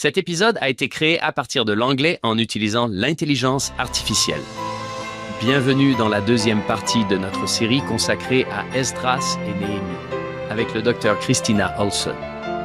Cet épisode a été créé à partir de l'anglais en utilisant l'intelligence artificielle. Bienvenue dans la deuxième partie de notre série consacrée à Esdras et Néhémie, avec le docteur Christina Olson.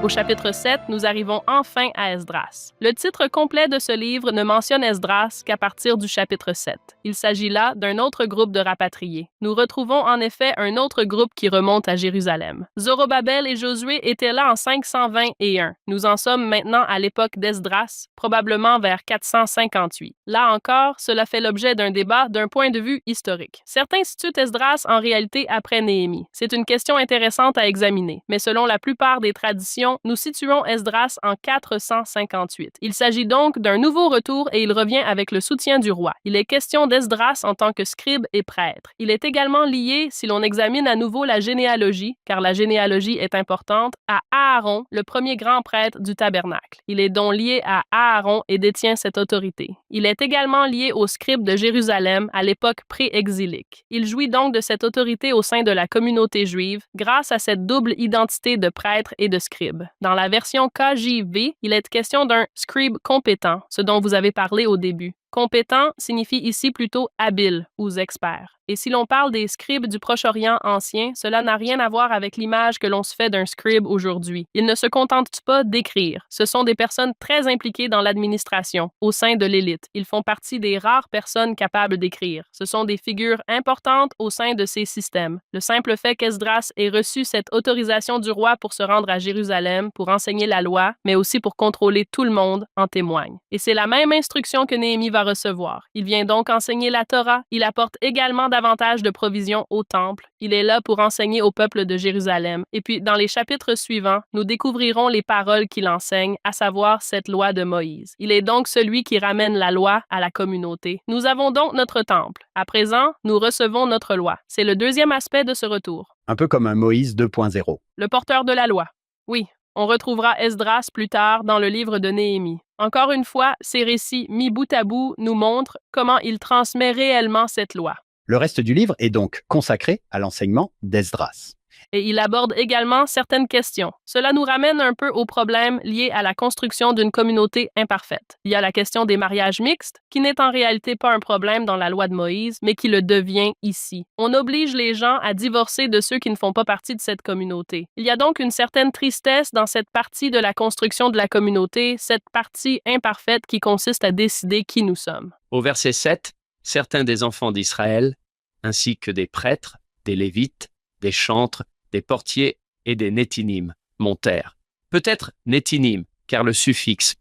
Au chapitre 7, nous arrivons enfin à Esdras. Le titre complet de ce livre ne mentionne Esdras qu'à partir du chapitre 7. Il s'agit là d'un autre groupe de rapatriés. Nous retrouvons en effet un autre groupe qui remonte à Jérusalem. Zorobabel et Josué étaient là en 521. Nous en sommes maintenant à l'époque d'Esdras, probablement vers 458. Là encore, cela fait l'objet d'un débat d'un point de vue historique. Certains situent Esdras en réalité après Néhémie. C'est une question intéressante à examiner, mais selon la plupart des traditions, nous situons Esdras en 458. Il s'agit donc d'un nouveau retour et il revient avec le soutien du roi. Il est question d'Esdras en tant que scribe et prêtre. Il est également lié, si l'on examine à nouveau la généalogie, car la généalogie est importante, à Aaron, le premier grand prêtre du tabernacle. Il est donc lié à Aaron et détient cette autorité. Il est également lié au scribe de Jérusalem à l'époque pré-exilique. Il jouit donc de cette autorité au sein de la communauté juive grâce à cette double identité de prêtre et de scribe. Dans la version KJV, il est question d'un scribe compétent, ce dont vous avez parlé au début. Compétent signifie ici plutôt habile ou expert. Et si l'on parle des scribes du Proche-Orient ancien, cela n'a rien à voir avec l'image que l'on se fait d'un scribe aujourd'hui. Ils ne se contentent pas d'écrire. Ce sont des personnes très impliquées dans l'administration, au sein de l'élite. Ils font partie des rares personnes capables d'écrire. Ce sont des figures importantes au sein de ces systèmes. Le simple fait qu'Esdras ait reçu cette autorisation du roi pour se rendre à Jérusalem, pour enseigner la loi, mais aussi pour contrôler tout le monde, en témoigne. Et c'est la même instruction que Néhémie va recevoir. Il vient donc enseigner la Torah. Il apporte également davantage de provisions au temple. Il est là pour enseigner au peuple de Jérusalem. Et puis, dans les chapitres suivants, nous découvrirons les paroles qu'il enseigne, à savoir cette loi de Moïse. Il est donc celui qui ramène la loi à la communauté. Nous avons donc notre temple. À présent, nous recevons notre loi. C'est le deuxième aspect de ce retour. Un peu comme un Moïse 2.0. Le porteur de la loi. Oui. On retrouvera Esdras plus tard dans le livre de Néhémie. Encore une fois, ces récits mis bout à bout nous montrent comment il transmet réellement cette loi. Le reste du livre est donc consacré à l'enseignement d'Esdras. Et il aborde également certaines questions. Cela nous ramène un peu aux problèmes liés à la construction d'une communauté imparfaite. Il y a la question des mariages mixtes, qui n'est en réalité pas un problème dans la loi de Moïse, mais qui le devient ici. On oblige les gens à divorcer de ceux qui ne font pas partie de cette communauté. Il y a donc une certaine tristesse dans cette partie de la construction de la communauté, cette partie imparfaite qui consiste à décider qui nous sommes. Au verset 7, certains des enfants d'Israël, ainsi que des prêtres, des lévites, des chantres, des portiers et des nétinim montèrent. Peut-être nétinim, car le suffixe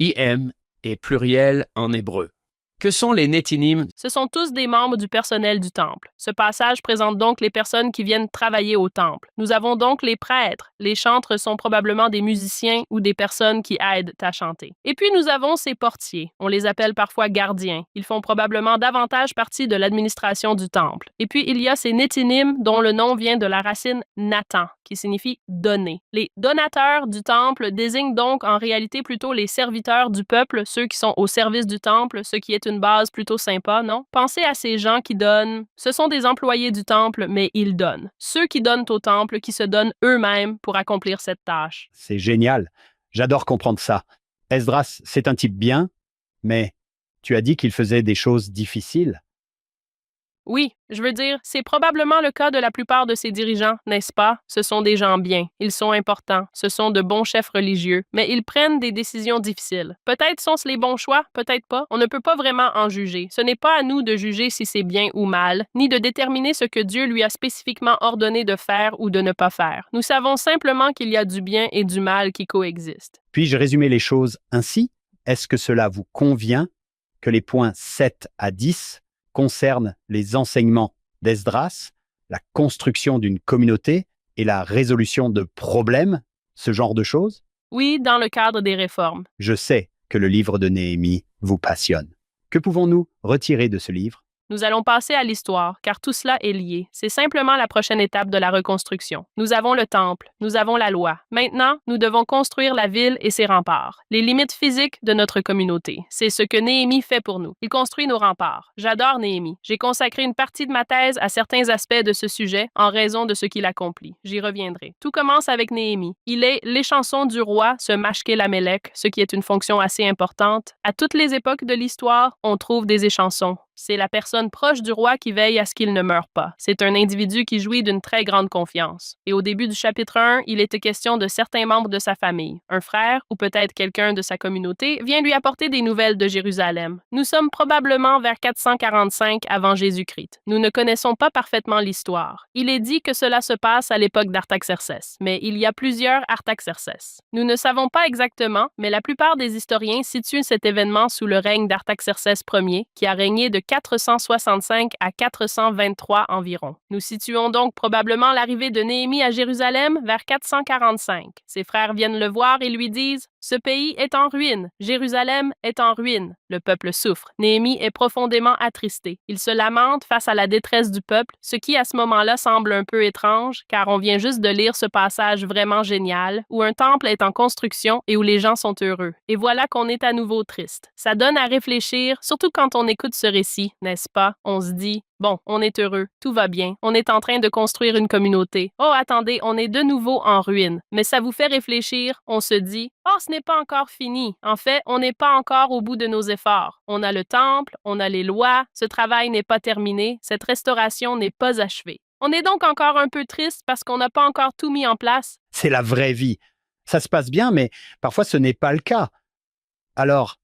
im est pluriel en hébreu. Que sont les nétinim? Ce sont tous des membres du personnel du temple. Ce passage présente donc les personnes qui viennent travailler au temple. Nous avons donc les prêtres. Les chantres sont probablement des musiciens ou des personnes qui aident à chanter. Et puis nous avons ces portiers. On les appelle parfois gardiens. Ils font probablement davantage partie de l'administration du temple. Et puis il y a ces nétinim dont le nom vient de la racine Nathan, qui signifie donner. Les donateurs du temple désignent donc en réalité plutôt les serviteurs du peuple, ceux qui sont au service du temple, ce qui est une base plutôt sympa, non? Pensez à ces gens qui donnent. Ce sont des employés du temple, mais ils donnent. Ceux qui donnent au temple, qui se donnent eux-mêmes pour accomplir cette tâche. C'est génial. J'adore comprendre ça. Esdras, c'est un type bien, mais tu as dit qu'il faisait des choses difficiles. Oui, je veux dire, c'est probablement le cas de la plupart de ces dirigeants, n'est-ce pas? Ce sont des gens bien, ils sont importants, ce sont de bons chefs religieux, mais ils prennent des décisions difficiles. Peut-être sont-ce les bons choix, peut-être pas. On ne peut pas vraiment en juger. Ce n'est pas à nous de juger si c'est bien ou mal, ni de déterminer ce que Dieu lui a spécifiquement ordonné de faire ou de ne pas faire. Nous savons simplement qu'il y a du bien et du mal qui coexistent. Puis-je résumer les choses ainsi? Est-ce que cela vous convient que les points 7 à 10 concerne les enseignements d'Esdras, la construction d'une communauté et la résolution de problèmes, ce genre de choses? Oui, dans le cadre des réformes. Je sais que le livre de Néhémie vous passionne. Que pouvons-nous retirer de ce livre? Nous allons passer à l'histoire, car tout cela est lié. C'est simplement la prochaine étape de la reconstruction. Nous avons le temple, nous avons la loi. Maintenant, nous devons construire la ville et ses remparts. Les limites physiques de notre communauté. C'est ce que Néhémie fait pour nous. Il construit nos remparts. J'adore Néhémie. J'ai consacré une partie de ma thèse à certains aspects de ce sujet en raison de ce qu'il accomplit. J'y reviendrai. Tout commence avec Néhémie. Il est l'échanson du roi, ce Mashké-Lamélec, ce qui est une fonction assez importante. À toutes les époques de l'histoire, on trouve des échansons. C'est la personne proche du roi qui veille à ce qu'il ne meure pas. C'est un individu qui jouit d'une très grande confiance. Et au début du chapitre 1, il était question de certains membres de sa famille. Un frère, ou peut-être quelqu'un de sa communauté, vient lui apporter des nouvelles de Jérusalem. Nous sommes probablement vers 445 avant Jésus-Christ. Nous ne connaissons pas parfaitement l'histoire. Il est dit que cela se passe à l'époque d'Artaxerxès, mais il y a plusieurs Artaxerxès. Nous ne savons pas exactement, mais la plupart des historiens situent cet événement sous le règne d'Artaxerxès Ier, qui a régné de 465 à 423 environ. Nous situons donc probablement l'arrivée de Néhémie à Jérusalem vers 445. Ses frères viennent le voir et lui disent « Ce pays est en ruine, Jérusalem est en ruine. » Le peuple souffre. Néhémie est profondément attristé. Il se lamente face à la détresse du peuple, ce qui à ce moment-là semble un peu étrange, car on vient juste de lire ce passage vraiment génial, où un temple est en construction et où les gens sont heureux. Et voilà qu'on est à nouveau triste. Ça donne à réfléchir, surtout quand on écoute ce récit, n'est-ce pas? On se dit, bon, on est heureux, tout va bien, on est en train de construire une communauté. Oh, attendez, on est de nouveau en ruine. Mais ça vous fait réfléchir, on se dit, oh, ce n'est pas encore fini. En fait, on n'est pas encore au bout de nos efforts. On a le temple, on a les lois, ce travail n'est pas terminé, cette restauration n'est pas achevée. On est donc encore un peu triste parce qu'on n'a pas encore tout mis en place. C'est la vraie vie. Ça se passe bien, mais parfois ce n'est pas le cas. Alors,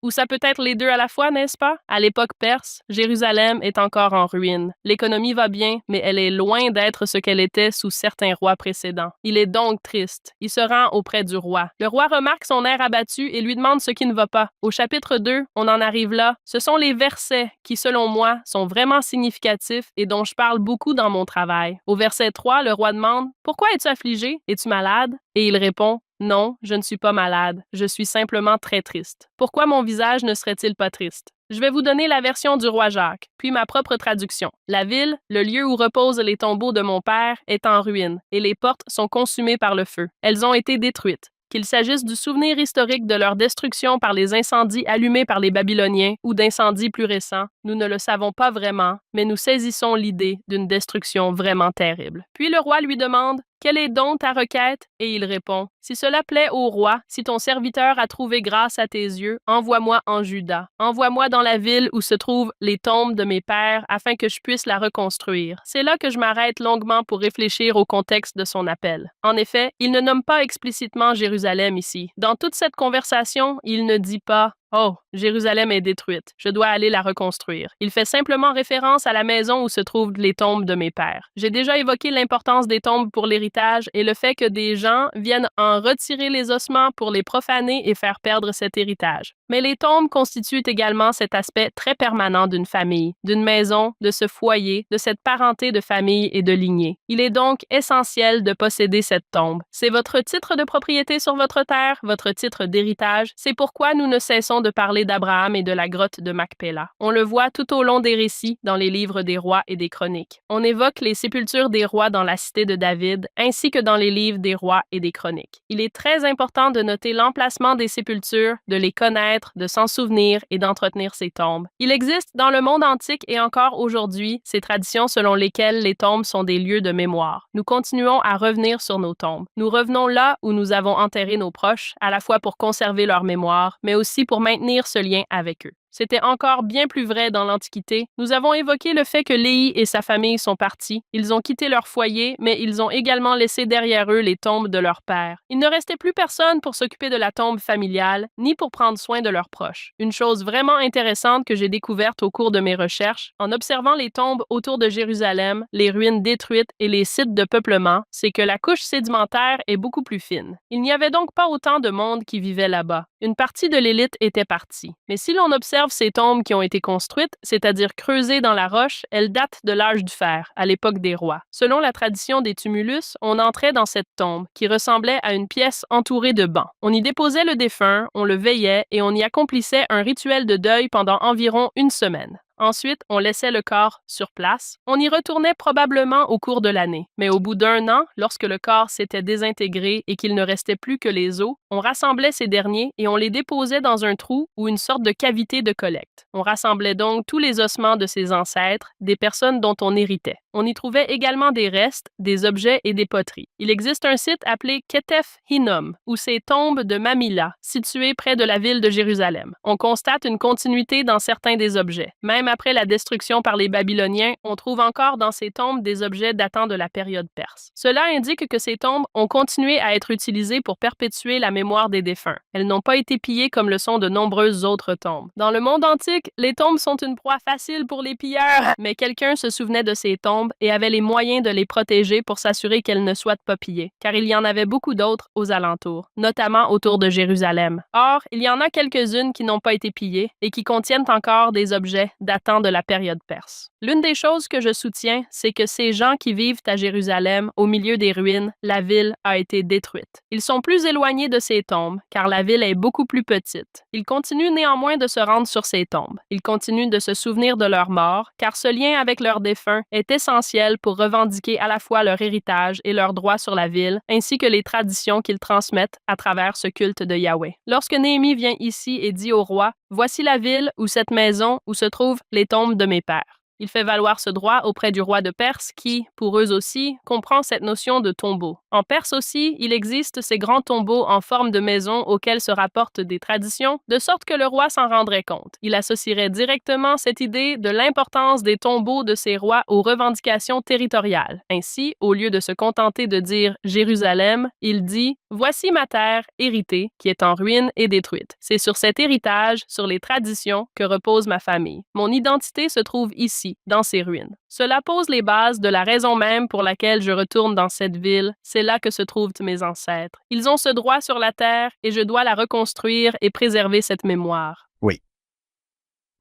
Ou ça peut être les deux à la fois, n'est-ce pas? À l'époque perse, Jérusalem est encore en ruine. L'économie va bien, mais elle est loin d'être ce qu'elle était sous certains rois précédents. Il est donc triste. Il se rend auprès du roi. Le roi remarque son air abattu et lui demande ce qui ne va pas. Au chapitre 2, on en arrive là. Ce sont les versets qui, selon moi, sont vraiment significatifs et dont je parle beaucoup dans mon travail. Au verset 3, le roi demande « Pourquoi es-tu affligé? Es-tu malade? » Et il répond « Non, je ne suis pas malade. Je suis simplement très triste. Pourquoi mon visage ne serait-il pas triste? » Je vais vous donner la version du roi Jacques, puis ma propre traduction. La ville, le lieu où reposent les tombeaux de mon père, est en ruine, et les portes sont consumées par le feu. Elles ont été détruites. Qu'il s'agisse du souvenir historique de leur destruction par les incendies allumés par les Babyloniens ou d'incendies plus récents, nous ne le savons pas vraiment, mais nous saisissons l'idée d'une destruction vraiment terrible. Puis le roi lui demande « Quelle est donc ta requête? » Et il répond « Si cela plaît au roi, si ton serviteur a trouvé grâce à tes yeux, envoie-moi en Juda. Envoie-moi dans la ville où se trouvent les tombes de mes pères afin que je puisse la reconstruire. » C'est là que je m'arrête longuement pour réfléchir au contexte de son appel. En effet, il ne nomme pas explicitement Jérusalem ici. Dans toute cette conversation, il ne dit pas « Oh, Jérusalem est détruite. Je dois aller la reconstruire. » Il fait simplement référence à la maison où se trouvent les tombes de mes pères. J'ai déjà évoqué l'importance des tombes pour l'héritage et le fait que des gens viennent en retirer les ossements pour les profaner et faire perdre cet héritage. Mais les tombes constituent également cet aspect très permanent d'une famille, d'une maison, de ce foyer, de cette parenté de famille et de lignée. Il est donc essentiel de posséder cette tombe. C'est votre titre de propriété sur votre terre, votre titre d'héritage. C'est pourquoi nous ne cessons de parler d'Abraham et de la grotte de Macpéla. On le voit tout au long des récits dans les livres des rois et des chroniques. On évoque les sépultures des rois dans la cité de David, ainsi que dans les livres des rois et des chroniques. Il est très important de noter l'emplacement des sépultures, de les connaître, de s'en souvenir et d'entretenir ces tombes. Il existe dans le monde antique et encore aujourd'hui ces traditions selon lesquelles les tombes sont des lieux de mémoire. Nous continuons à revenir sur nos tombes. Nous revenons là où nous avons enterré nos proches, à la fois pour conserver leur mémoire, mais aussi pour maintenir ce lien avec eux. C'était encore bien plus vrai dans l'Antiquité. Nous avons évoqué le fait que Léhi et sa famille sont partis. Ils ont quitté leur foyer, mais ils ont également laissé derrière eux les tombes de leurs pères. Il ne restait plus personne pour s'occuper de la tombe familiale, ni pour prendre soin de leurs proches. Une chose vraiment intéressante que j'ai découverte au cours de mes recherches, en observant les tombes autour de Jérusalem, les ruines détruites et les sites de peuplement, c'est que la couche sédimentaire est beaucoup plus fine. Il n'y avait donc pas autant de monde qui vivait là-bas. Une partie de l'élite était partie. Mais si l'on observe ces tombes qui ont été construites, c'est-à-dire creusées dans la roche, elles datent de l'âge du fer, à l'époque des rois. Selon la tradition des tumulus, on entrait dans cette tombe, qui ressemblait à une pièce entourée de bancs. On y déposait le défunt, on le veillait et on y accomplissait un rituel de deuil pendant environ une semaine. Ensuite, on laissait le corps sur place. On y retournait probablement au cours de l'année. Mais au bout d'un an, lorsque le corps s'était désintégré et qu'il ne restait plus que les os, on rassemblait ces derniers et on les déposait dans un trou ou une sorte de cavité de collecte. On rassemblait donc tous les ossements de ses ancêtres, des personnes dont on héritait. On y trouvait également des restes, des objets et des poteries. Il existe un site appelé Ketef Hinnom, ou ces tombes de Mamilla, situées près de la ville de Jérusalem. On constate une continuité dans certains des objets. Même après la destruction par les Babyloniens, on trouve encore dans ces tombes des objets datant de la période perse. Cela indique que ces tombes ont continué à être utilisées pour perpétuer la mémoire des défunts. Elles n'ont pas été pillées comme le sont de nombreuses autres tombes. Dans le monde antique, les tombes sont une proie facile pour les pilleurs, mais quelqu'un se souvenait de ces tombes et avait les moyens de les protéger pour s'assurer qu'elles ne soient pas pillées, car il y en avait beaucoup d'autres aux alentours, notamment autour de Jérusalem. Or, il y en a quelques-unes qui n'ont pas été pillées et qui contiennent encore des objets datant de la période perse. L'une des choses que je soutiens, c'est que ces gens qui vivent à Jérusalem, au milieu des ruines, la ville a été détruite. Ils sont plus éloignés de ces tombes, car la ville est beaucoup plus petite. Ils continuent néanmoins de se rendre sur ces tombes. Ils continuent de se souvenir de leur mort, car ce lien avec leurs défunts est essentiel pour revendiquer à la fois leur héritage et leurs droits sur la ville, ainsi que les traditions qu'ils transmettent à travers ce culte de Yahweh. Lorsque Néhémie vient ici et dit au roi « Voici la ville ou cette maison où se trouvent les tombes de mes pères », il fait valoir ce droit auprès du roi de Perse qui, pour eux aussi, comprend cette notion de tombeau. En Perse aussi, il existe ces grands tombeaux en forme de maison auxquels se rapportent des traditions, de sorte que le roi s'en rendrait compte. Il associerait directement cette idée de l'importance des tombeaux de ces rois aux revendications territoriales. Ainsi, au lieu de se contenter de dire Jérusalem, il dit « Voici ma terre héritée, qui est en ruine et détruite. C'est sur cet héritage, sur les traditions, que repose ma famille. Mon identité se trouve ici, dans ces ruines. Cela pose les bases de la raison même pour laquelle je retourne dans cette ville. C'est là que se trouvent mes ancêtres. Ils ont ce droit sur la terre et je dois la reconstruire et préserver cette mémoire. » Oui.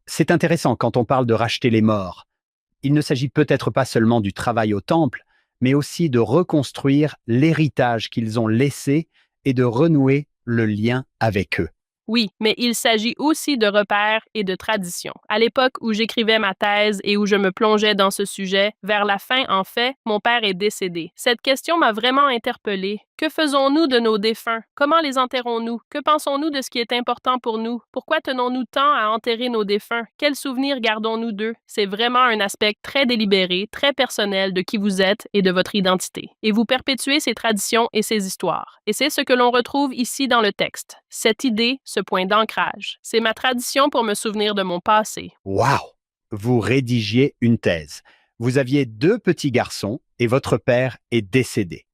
C'est intéressant quand on parle de racheter les morts. Il ne s'agit peut-être pas seulement du travail au temple, mais aussi de reconstruire l'héritage qu'ils ont laissé et de renouer le lien avec eux. Oui, mais il s'agit aussi de repères et de traditions. À l'époque où j'écrivais ma thèse et où je me plongeais dans ce sujet, vers la fin, en fait, mon père est décédé. Cette question m'a vraiment interpellée. Que faisons-nous de nos défunts? Comment les enterrons-nous? Que pensons-nous de ce qui est important pour nous? Pourquoi tenons-nous tant à enterrer nos défunts? Quels souvenirs gardons-nous d'eux? C'est vraiment un aspect très délibéré, très personnel de qui vous êtes et de votre identité. Et vous perpétuez ces traditions et ces histoires. Et c'est ce que l'on retrouve ici dans le texte. Cette idée, ce point d'ancrage. C'est ma tradition pour me souvenir de mon passé. Waouh! Vous rédigiez une thèse. Vous aviez 2 petits garçons et votre père est décédé.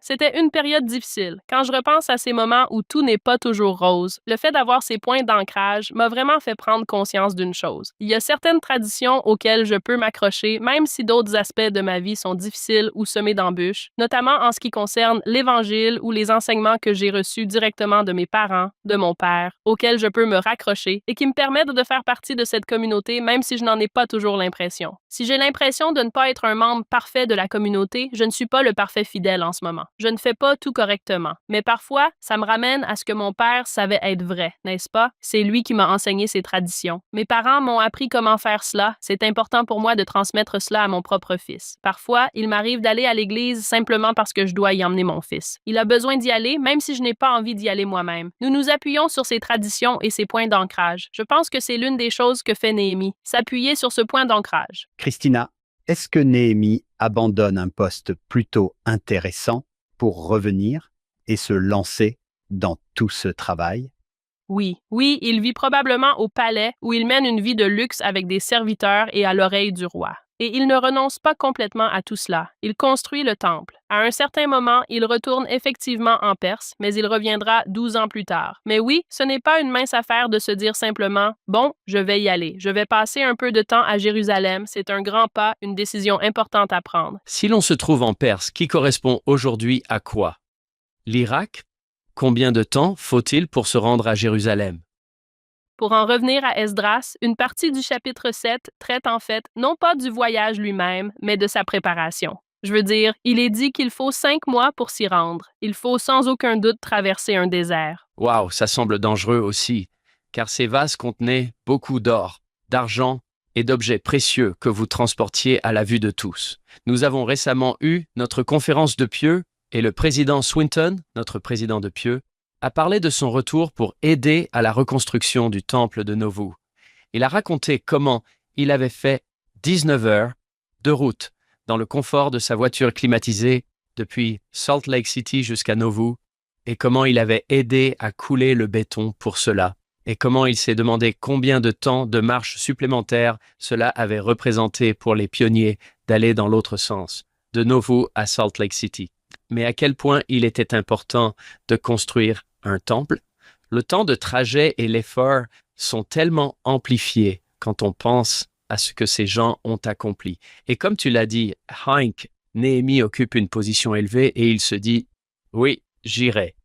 C'était une période difficile. Quand je repense à ces moments où tout n'est pas toujours rose, le fait d'avoir ces points d'ancrage m'a vraiment fait prendre conscience d'une chose. Il y a certaines traditions auxquelles je peux m'accrocher, même si d'autres aspects de ma vie sont difficiles ou semés d'embûches, notamment en ce qui concerne l'Évangile ou les enseignements que j'ai reçus directement de mes parents, de mon père, auxquels je peux me raccrocher et qui me permettent de faire partie de cette communauté même si je n'en ai pas toujours l'impression. Si j'ai l'impression de ne pas être un membre parfait de la communauté, je ne suis pas le parfait fidèle en ce moment. Je ne fais pas tout correctement. Mais parfois, ça me ramène à ce que mon père savait être vrai, n'est-ce pas? C'est lui qui m'a enseigné ces traditions. Mes parents m'ont appris comment faire cela. C'est important pour moi de transmettre cela à mon propre fils. Parfois, il m'arrive d'aller à l'église simplement parce que je dois y emmener mon fils. Il a besoin d'y aller, même si je n'ai pas envie d'y aller moi-même. Nous nous appuyons sur ces traditions et ces points d'ancrage. Je pense que c'est l'une des choses que fait Néhémie, s'appuyer sur ce point d'ancrage. Christina, est-ce que Néhémie abandonne un poste plutôt intéressant pour revenir et se lancer dans tout ce travail? Oui, il vit probablement au palais où il mène une vie de luxe avec des serviteurs et à l'oreille du roi. Et il ne renonce pas complètement à tout cela. Il construit le temple. À un certain moment, il retourne effectivement en Perse, mais il reviendra 12 ans plus tard. Mais oui, ce n'est pas une mince affaire de se dire simplement « Bon, je vais y aller. Je vais passer un peu de temps à Jérusalem. C'est un grand pas, une décision importante à prendre. » Si l'on se trouve en Perse, qui correspond aujourd'hui à quoi? L'Irak? Combien de temps faut-il pour se rendre à Jérusalem? Pour en revenir à Esdras, une partie du chapitre 7 traite en fait non pas du voyage lui-même, mais de sa préparation. Je veux dire, il est dit qu'il faut 5 mois pour s'y rendre. Il faut sans aucun doute traverser un désert. Waouh, ça semble dangereux aussi, car ces vases contenaient beaucoup d'or, d'argent et d'objets précieux que vous transportiez à la vue de tous. Nous avons récemment eu notre conférence de Pieux et le président Swinton, notre président de Pieux, a parlé de son retour pour aider à la reconstruction du temple de Nauvoo. Il a raconté comment il avait fait 19 heures de route dans le confort de sa voiture climatisée depuis Salt Lake City jusqu'à Nauvoo et comment il avait aidé à couler le béton pour cela et comment il s'est demandé combien de temps de marche supplémentaire cela avait représenté pour les pionniers d'aller dans l'autre sens, de Nauvoo à Salt Lake City. Mais à quel point il était important de construire un temple. Le temps de trajet et l'effort sont tellement amplifiés quand on pense à ce que ces gens ont accompli. Et comme tu l'as dit, Hank, Néhémie occupe une position élevée et il se dit « Oui, j'irai ».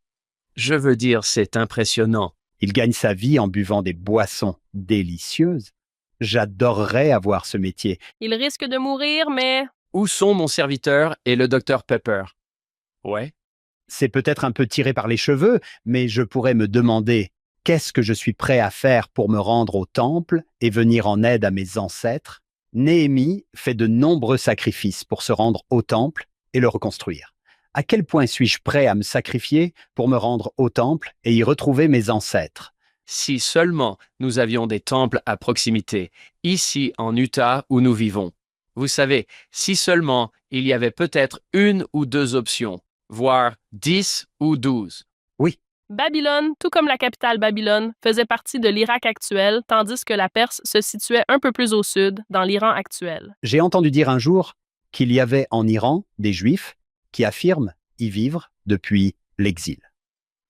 Je veux dire, c'est impressionnant. Il gagne sa vie en buvant des boissons délicieuses. J'adorerais avoir ce métier. Il risque de mourir, mais Où sont mon serviteur et le docteur Pepper? Ouais. C'est peut-être un peu tiré par les cheveux, mais je pourrais me demander qu'est-ce que je suis prêt à faire pour me rendre au temple et venir en aide à mes ancêtres. Néhémie fait de nombreux sacrifices pour se rendre au temple et le reconstruire. À quel point suis-je prêt à me sacrifier pour me rendre au temple et y retrouver mes ancêtres? Si seulement nous avions des temples à proximité, ici en Utah où nous vivons. Vous savez, si seulement il y avait peut-être une ou deux options, voire 10 ou 12. Oui, Babylone, tout comme la capitale Babylone, faisait partie de l'Irak actuel, tandis que la Perse se situait un peu plus au sud, dans l'Iran actuel. j'ai entendu dire un jour qu'il y avait en Iran des Juifs qui affirment y vivre depuis l'exil.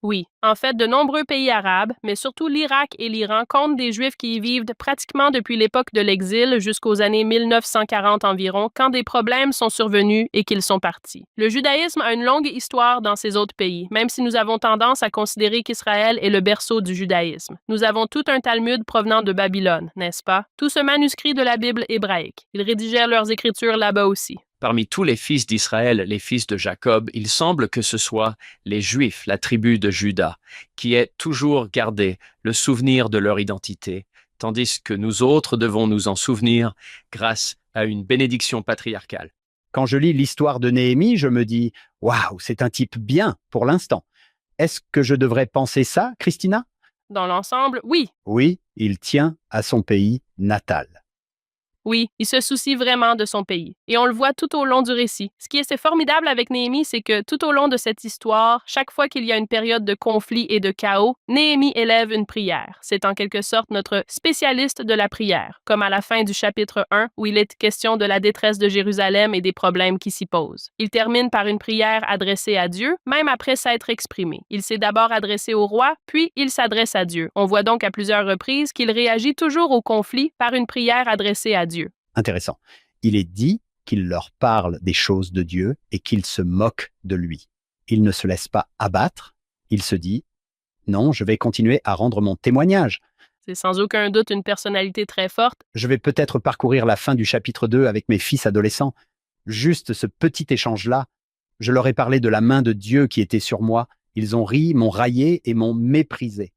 Oui, en fait, de nombreux pays arabes, mais surtout l'Irak et l'Iran, comptent des Juifs qui y vivent pratiquement depuis l'époque de l'exil jusqu'aux années 1940 environ, quand des problèmes sont survenus et qu'ils sont partis. Le judaïsme a une longue histoire dans ces autres pays, même si nous avons tendance à considérer qu'Israël est le berceau du judaïsme. Nous avons tout un Talmud provenant de Babylone, n'est-ce pas? Tout ce manuscrit de la Bible hébraïque. Ils rédigèrent leurs écritures là-bas aussi. Parmi tous les fils d'Israël, les fils de Jacob, il semble que ce soit les Juifs, la tribu de Juda, qui ait toujours gardé le souvenir de leur identité, tandis que nous autres devons nous en souvenir grâce à une bénédiction patriarcale. Quand je lis l'histoire de Néhémie, je me dis « Waouh, c'est un type bien pour l'instant ». Est-ce que je devrais penser ça, Christina? Dans l'ensemble, oui. Oui, il tient à son pays natal. Oui, il se soucie vraiment de son pays. Et on le voit tout au long du récit. Ce qui est assez formidable avec Néhémie, c'est que tout au long de cette histoire, chaque fois qu'il y a une période de conflit et de chaos, Néhémie élève une prière. C'est en quelque sorte notre spécialiste de la prière, comme à la fin du chapitre 1, où il est question de la détresse de Jérusalem et des problèmes qui s'y posent. Il termine par une prière adressée à Dieu, même après s'être exprimé. Il s'est d'abord adressé au roi, puis il s'adresse à Dieu. On voit donc à plusieurs reprises qu'il réagit toujours au conflit par une prière adressée à Dieu. Intéressant. Il est dit qu'il leur parle des choses de Dieu et qu'il se moque de lui. Il ne se laisse pas abattre. Il se dit « Non, je vais continuer à rendre mon témoignage. C'est sans aucun doute une personnalité très forte. Je vais peut-être parcourir la fin du chapitre 2 avec mes fils adolescents. Juste ce petit échange-là. Je leur ai parlé de la main de Dieu qui était sur moi. Ils ont ri, m'ont raillé et m'ont méprisé.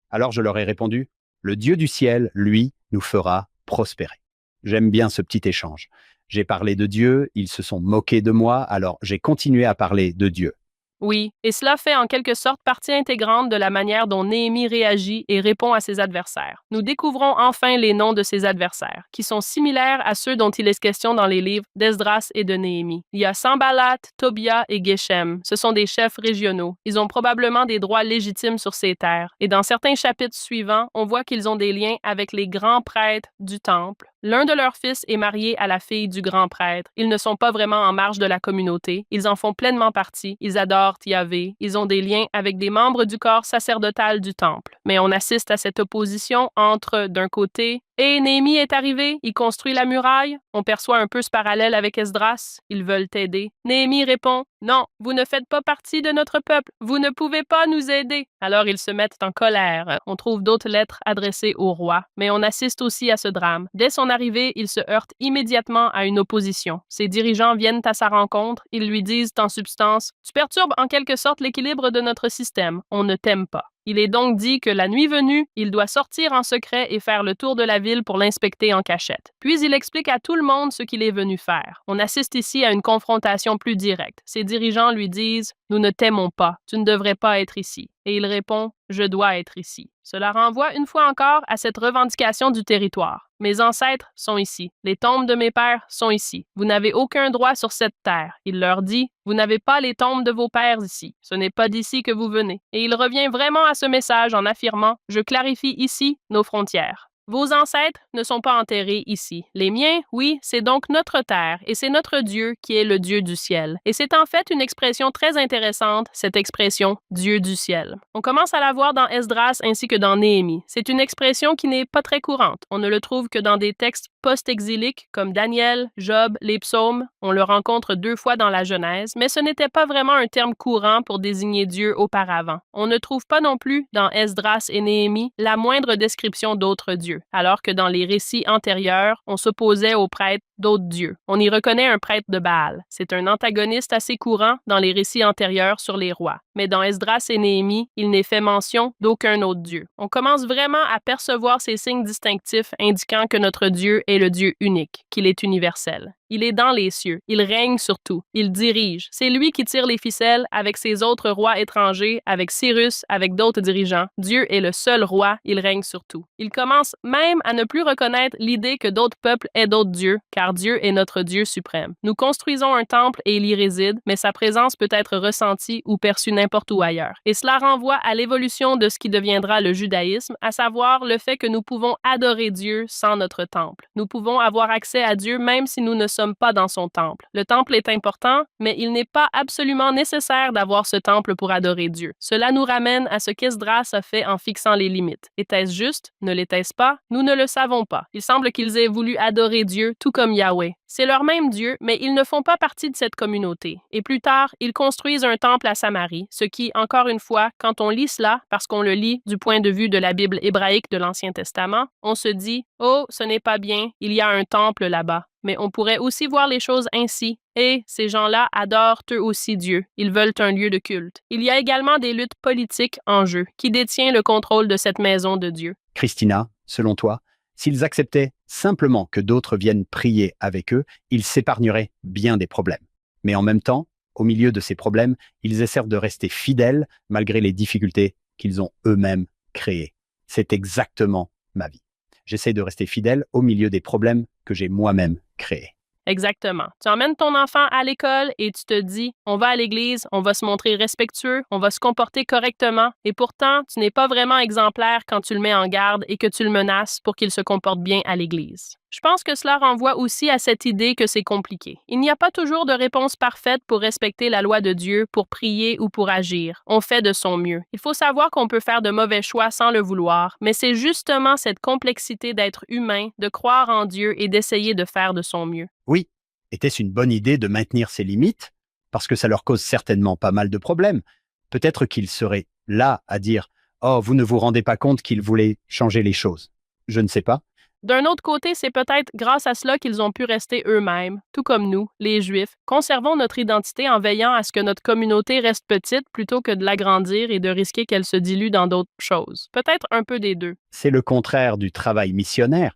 Alors je leur ai répondu « Le Dieu du ciel, lui, nous fera prospérer. » J'aime bien ce petit échange. J'ai parlé de Dieu, ils se sont moqués de moi, alors j'ai continué à parler de Dieu. Oui, et cela fait en quelque sorte partie intégrante de la manière dont Néhémie réagit et répond à ses adversaires. Nous découvrons enfin les noms de ses adversaires, qui sont similaires à ceux dont il est question dans les livres d'Esdras et de Néhémie. Il y a Sanballat, Tobia et Geshem. Ce sont des chefs régionaux. Ils ont probablement des droits légitimes sur ces terres. Et dans certains chapitres suivants, on voit qu'ils ont des liens avec les grands prêtres du temple. L'un de leurs fils est marié à la fille du grand prêtre. Ils ne sont pas vraiment en marge de la communauté. Ils en font pleinement partie. Ils adorent Yahvé. Ils ont des liens avec des membres du corps sacerdotal du temple. Mais on assiste à cette opposition entre, d'un côté, et Néhémie est arrivé, il construit la muraille. On perçoit un peu ce parallèle avec Esdras. Ils veulent t'aider. Néhémie répond, non, vous ne faites pas partie de notre peuple. Vous ne pouvez pas nous aider. Alors ils se mettent en colère. On trouve d'autres lettres adressées au roi. Mais on assiste aussi à ce drame. Dès son arrivée, il se heurte immédiatement à une opposition. Ses dirigeants viennent à sa rencontre. Ils lui disent en substance, tu perturbes en quelque sorte l'équilibre de notre système. On ne t'aime pas. Il est donc dit que la nuit venue, il doit sortir en secret et faire le tour de la ville pour l'inspecter en cachette. Puis il explique à tout le monde ce qu'il est venu faire. On assiste ici à une confrontation plus directe. Ses dirigeants lui disent « Nous ne t'aimons pas, tu ne devrais pas être ici ». Et il répond « Je dois être ici ». Cela renvoie une fois encore à cette revendication du territoire. Mes ancêtres sont ici. Les tombes de mes pères sont ici. Vous n'avez aucun droit sur cette terre. Il leur dit, vous n'avez pas les tombes de vos pères ici. Ce n'est pas d'ici que vous venez. Et il revient vraiment à ce message en affirmant, je clarifie ici nos frontières. Vos ancêtres ne sont pas enterrés ici. Les miens, oui, c'est donc notre terre, et c'est notre Dieu qui est le Dieu du ciel. Et c'est en fait une expression très intéressante, cette expression « Dieu du ciel ». On commence à la voir dans Esdras ainsi que dans Néhémie. C'est une expression qui n'est pas très courante. On ne le trouve que dans des textes post-exiliques comme Daniel, Job, les psaumes. On le rencontre 2 fois dans la Genèse, mais ce n'était pas vraiment un terme courant pour désigner Dieu auparavant. On ne trouve pas non plus dans Esdras et Néhémie la moindre description d'autres dieux, alors que dans les récits antérieurs, on s'opposait aux prêtres d'autres dieux. On y reconnaît un prêtre de Baal. C'est un antagoniste assez courant dans les récits antérieurs sur les rois. Mais dans Esdras et Néhémie, il n'est fait mention d'aucun autre dieu. On commence vraiment à percevoir ces signes distinctifs indiquant que notre Dieu est le Dieu unique, qu'il est universel. Il est dans les cieux, il règne sur tout, il dirige. C'est lui qui tire les ficelles avec ses autres rois étrangers, avec Cyrus, avec d'autres dirigeants. Dieu est le seul roi, il règne sur tout. Il commence même à ne plus reconnaître l'idée que d'autres peuples aient d'autres dieux, car Dieu est notre Dieu suprême. Nous construisons un temple et il y réside, mais sa présence peut être ressentie ou perçue n'importe où ailleurs. Et cela renvoie à l'évolution de ce qui deviendra le judaïsme, à savoir le fait que nous pouvons adorer Dieu sans notre temple. Nous pouvons avoir accès à Dieu même si nous ne sommes pas dans son temple. Le temple est important, mais il n'est pas absolument nécessaire d'avoir ce temple pour adorer Dieu. Cela nous ramène à ce qu'Esdras a fait en fixant les limites. Était-ce juste? Ne l'était-ce pas? Nous ne le savons pas. Il semble qu'ils aient voulu adorer Dieu tout comme Yahweh. C'est leur même Dieu, mais ils ne font pas partie de cette communauté. Et plus tard, ils construisent un temple à Samarie, ce qui, encore une fois, quand on lit cela, parce qu'on le lit du point de vue de la Bible hébraïque de l'Ancien Testament, on se dit « Oh, ce n'est pas bien, il y a un temple là-bas ». Mais on pourrait aussi voir les choses ainsi. Et ces gens-là adorent eux aussi Dieu. Ils veulent un lieu de culte. Il y a également des luttes politiques en jeu. Qui détient le contrôle de cette maison de Dieu? Christina, selon toi, s'ils acceptaient simplement que d'autres viennent prier avec eux, ils s'épargneraient bien des problèmes. Mais en même temps, au milieu de ces problèmes, ils essaient de rester fidèles malgré les difficultés qu'ils ont eux-mêmes créées. C'est exactement ma vie. J'essaie de rester fidèle au milieu des problèmes que j'ai moi-même créés. Exactement. Tu emmènes ton enfant à l'école et tu te dis, on va à l'église, on va se montrer respectueux, on va se comporter correctement, et pourtant, tu n'es pas vraiment exemplaire quand tu le mets en garde et que tu le menaces pour qu'il se comporte bien à l'église. Je pense que cela renvoie aussi à cette idée que c'est compliqué. Il n'y a pas toujours de réponse parfaite pour respecter la loi de Dieu, pour prier ou pour agir. On fait de son mieux. Il faut savoir qu'on peut faire de mauvais choix sans le vouloir, mais c'est justement cette complexité d'être humain, de croire en Dieu et d'essayer de faire de son mieux. Oui, était-ce une bonne idée de maintenir ces limites? Parce que ça leur cause certainement pas mal de problèmes. Peut-être qu'ils seraient là à dire « Oh, vous ne vous rendez pas compte qu'ils voulaient changer les choses. » Je ne sais pas. D'un autre côté, c'est peut-être grâce à cela qu'ils ont pu rester eux-mêmes, tout comme nous, les Juifs. Conservons notre identité en veillant à ce que notre communauté reste petite plutôt que de l'agrandir et de risquer qu'elle se dilue dans d'autres choses. Peut-être un peu des deux. C'est le contraire du travail missionnaire.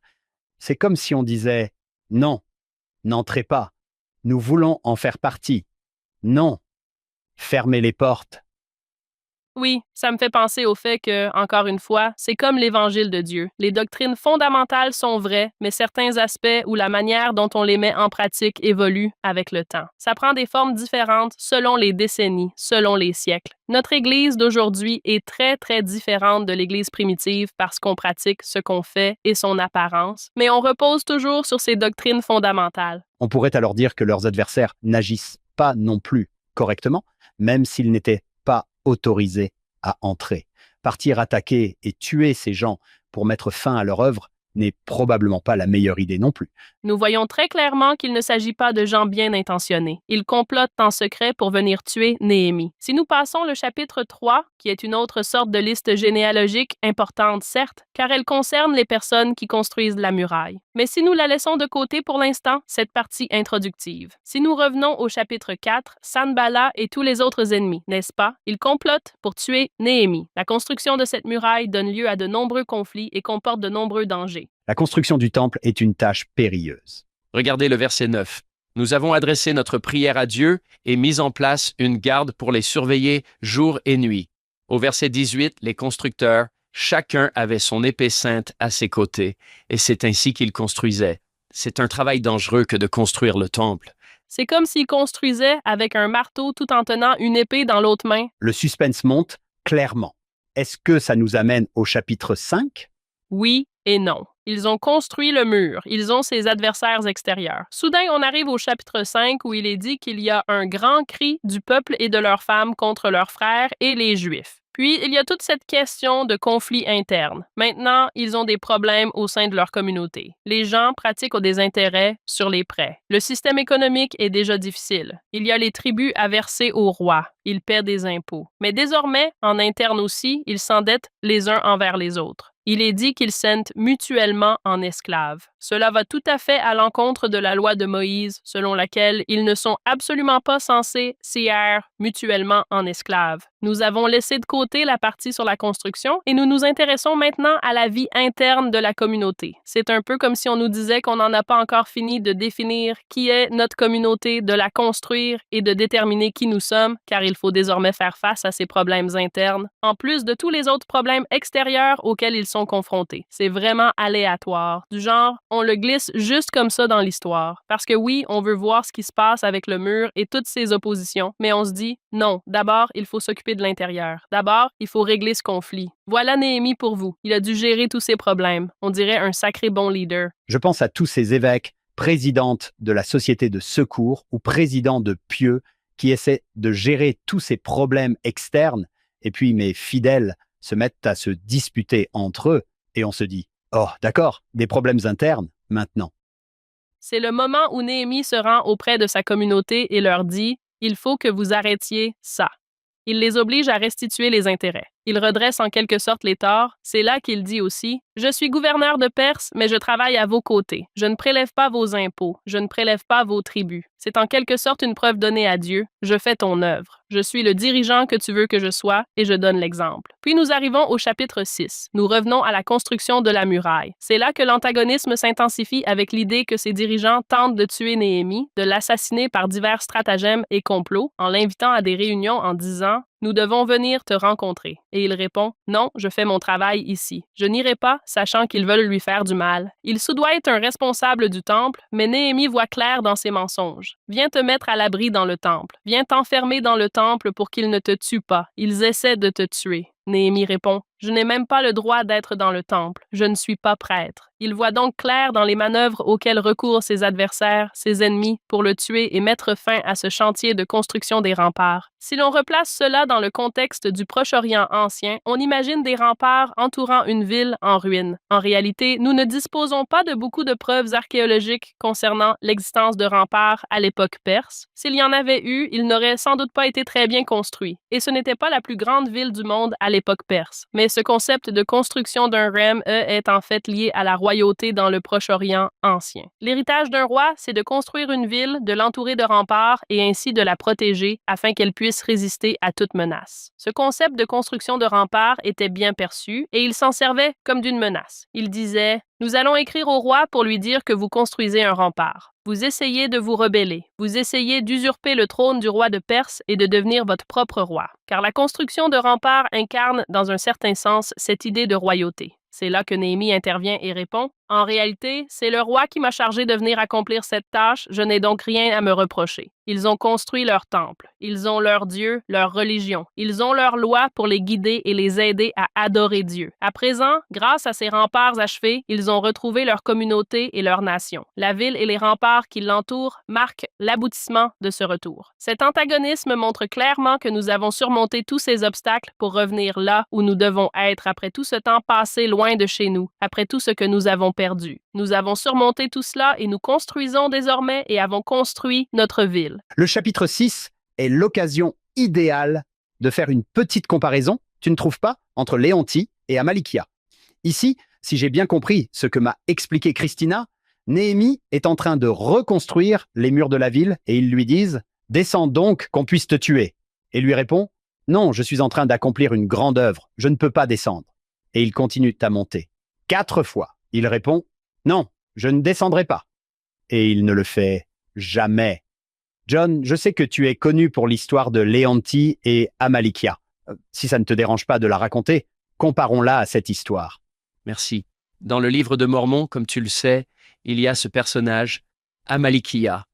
C'est comme si on disait « Non, n'entrez pas. Nous voulons en faire partie. Non, fermez les portes. » Oui, ça me fait penser au fait que, encore une fois, c'est comme l'Évangile de Dieu. Les doctrines fondamentales sont vraies, mais certains aspects ou la manière dont on les met en pratique évoluent avec le temps. Ça prend des formes différentes selon les décennies, selon les siècles. Notre Église d'aujourd'hui est très, très différente de l'Église primitive parce qu'on pratique ce qu'on fait et son apparence, mais on repose toujours sur ces doctrines fondamentales. On pourrait alors dire que leurs adversaires n'agissent pas non plus correctement, même s'ils n'étaient pas autorisés à entrer. Partir attaquer et tuer ces gens pour mettre fin à leur œuvre n'est probablement pas la meilleure idée non plus. Nous voyons très clairement qu'il ne s'agit pas de gens bien intentionnés. Ils complotent en secret pour venir tuer Néhémie. Si nous passons le chapitre 3, qui est une autre sorte de liste généalogique importante certes, car elle concerne les personnes qui construisent la muraille. Mais si nous la laissons de côté pour l'instant, cette partie introductive. Si nous revenons au chapitre 4, Sanballat et tous les autres ennemis, n'est-ce pas? Ils complotent pour tuer Néhémie. La construction de cette muraille donne lieu à de nombreux conflits et comporte de nombreux dangers. La construction du temple est une tâche périlleuse. Regardez le verset 9. Nous avons adressé notre prière à Dieu et mis en place une garde pour les surveiller jour et nuit. Au verset 18, les constructeurs, chacun avait son épée sainte à ses côtés, et c'est ainsi qu'ils construisaient. C'est un travail dangereux que de construire le temple. C'est comme s'ils construisaient avec un marteau tout en tenant une épée dans l'autre main. Le suspense monte clairement. Est-ce que ça nous amène au chapitre 5? Oui et non. Ils ont construit le mur. Ils ont ses adversaires extérieurs. Soudain, on arrive au chapitre 5 où il est dit qu'il y a un grand cri du peuple et de leurs femmes contre leurs frères et les Juifs. Puis, il y a toute cette question de conflit interne. Maintenant, ils ont des problèmes au sein de leur communauté. Les gens pratiquent des intérêts sur les prêts. Le système économique est déjà difficile. Il y a les tribus à verser au roi. Ils paient des impôts. Mais désormais, en interne aussi, ils s'endettent les uns envers les autres. Il est dit qu'ils s'endettent mutuellement en esclaves. Cela va tout à fait à l'encontre de la loi de Moïse, selon laquelle ils ne sont absolument pas censés s'y mutuellement en esclaves. Nous avons laissé de côté la partie sur la construction et nous nous intéressons maintenant à la vie interne de la communauté. C'est un peu comme si on nous disait qu'on n'en a pas encore fini de définir qui est notre communauté, de la construire et de déterminer qui nous sommes, car il faut désormais faire face à ces problèmes internes, en plus de tous les autres problèmes extérieurs auxquels ils sont confrontés. C'est vraiment aléatoire, du genre, on le glisse juste comme ça dans l'histoire. Parce que oui, on veut voir ce qui se passe avec le mur et toutes ses oppositions, mais on se dit, non, d'abord, il faut s'occuper de l'intérieur. D'abord, il faut régler ce conflit. Voilà Néhémie pour vous. Il a dû gérer tous ces problèmes. On dirait un sacré bon leader. Je pense à tous ces évêques, présidentes de la société de secours ou présidents de pieux qui essaient de gérer tous ces problèmes externes, et puis mes fidèles se mettent à se disputer entre eux, et on se dit « Oh, d'accord, des problèmes internes, maintenant. » C'est le moment où Néhémie se rend auprès de sa communauté et leur dit « Il faut que vous arrêtiez ça. » Il les oblige à restituer les intérêts. Il redresse en quelque sorte les torts. C'est là qu'il dit aussi « Je suis gouverneur de Perse, mais je travaille à vos côtés. Je ne prélève pas vos impôts. Je ne prélève pas vos tributs. C'est en quelque sorte une preuve donnée à Dieu. Je fais ton œuvre. Je suis le dirigeant que tu veux que je sois et je donne l'exemple. » Puis nous arrivons au chapitre 6. Nous revenons à la construction de la muraille. C'est là que l'antagonisme s'intensifie avec l'idée que ces dirigeants tentent de tuer Néhémie, de l'assassiner par divers stratagèmes et complots, en l'invitant à des réunions en disant « Nous devons venir te rencontrer. » Et il répond « Non, je fais mon travail ici. Je n'irai pas, sachant qu'ils veulent lui faire du mal. » Il soudoie être un responsable du temple, mais Néhémie voit clair dans ses mensonges. Viens te mettre à l'abri dans le temple. Viens t'enfermer dans le temple pour qu'ils ne te tuent pas. Ils essaient de te tuer. Néhémie répond « Je n'ai même pas le droit d'être dans le temple. Je ne suis pas prêtre. » Il voit donc clair dans les manœuvres auxquelles recourent ses adversaires, ses ennemis, pour le tuer et mettre fin à ce chantier de construction des remparts. Si l'on replace cela dans le contexte du Proche-Orient ancien, on imagine des remparts entourant une ville en ruine. En réalité, nous ne disposons pas de beaucoup de preuves archéologiques concernant l'existence de remparts à l'époque perse. S'il y en avait eu, ils n'auraient sans doute pas été très bien construits. Et ce n'était pas la plus grande ville du monde à l'époque perse. Mais ce concept de construction d'un rem est en fait lié à la royauté dans le Proche-Orient ancien. L'héritage d'un roi, c'est de construire une ville, de l'entourer de remparts et ainsi de la protéger afin qu'elle puisse résister à toute menace. Ce concept de construction de remparts était bien perçu et il s'en servait comme d'une menace. Il disait « Nous allons écrire au roi pour lui dire que vous construisez un rempart. Vous essayez de vous rebeller. Vous essayez d'usurper le trône du roi de Perse et de devenir votre propre roi. Car la construction de remparts incarne, dans un certain sens, cette idée de royauté. » C'est là que Néhémie intervient et répond « En réalité, c'est le roi qui m'a chargé de venir accomplir cette tâche, je n'ai donc rien à me reprocher. Ils ont construit leur temple, ils ont leur Dieu, leur religion, ils ont leur loi pour les guider et les aider à adorer Dieu. À présent, grâce à ces remparts achevés, ils ont retrouvé leur communauté et leur nation. La ville et les remparts qui l'entourent marquent l'aboutissement de ce retour. Cet antagonisme montre clairement que nous avons surmonté tous ces obstacles pour revenir là où nous devons être après tout ce temps passé loin de chez nous, après tout ce que nous avons perdu. Nous avons surmonté tout cela et nous construisons désormais et avons construit notre ville. Le chapitre 6 est l'occasion idéale de faire une petite comparaison, tu ne trouves pas, entre Léontie et Amalikia. Ici, si j'ai bien compris ce que m'a expliqué Christina, Néhémie est en train de reconstruire les murs de la ville et ils lui disent « Descends donc qu'on puisse te tuer ». Et lui répond « Non, je suis en train d'accomplir une grande œuvre, je ne peux pas descendre ». Et il continue à monter. 4 fois, il répond « Non, je ne descendrai pas ». Et il ne le fait jamais. John, je sais que tu es connu pour l'histoire de Léontie et Amalikia. Si ça ne te dérange pas de la raconter, comparons-la à cette histoire. Merci. Dans le livre de Mormon, comme tu le sais, il y a ce personnage, Amalikia.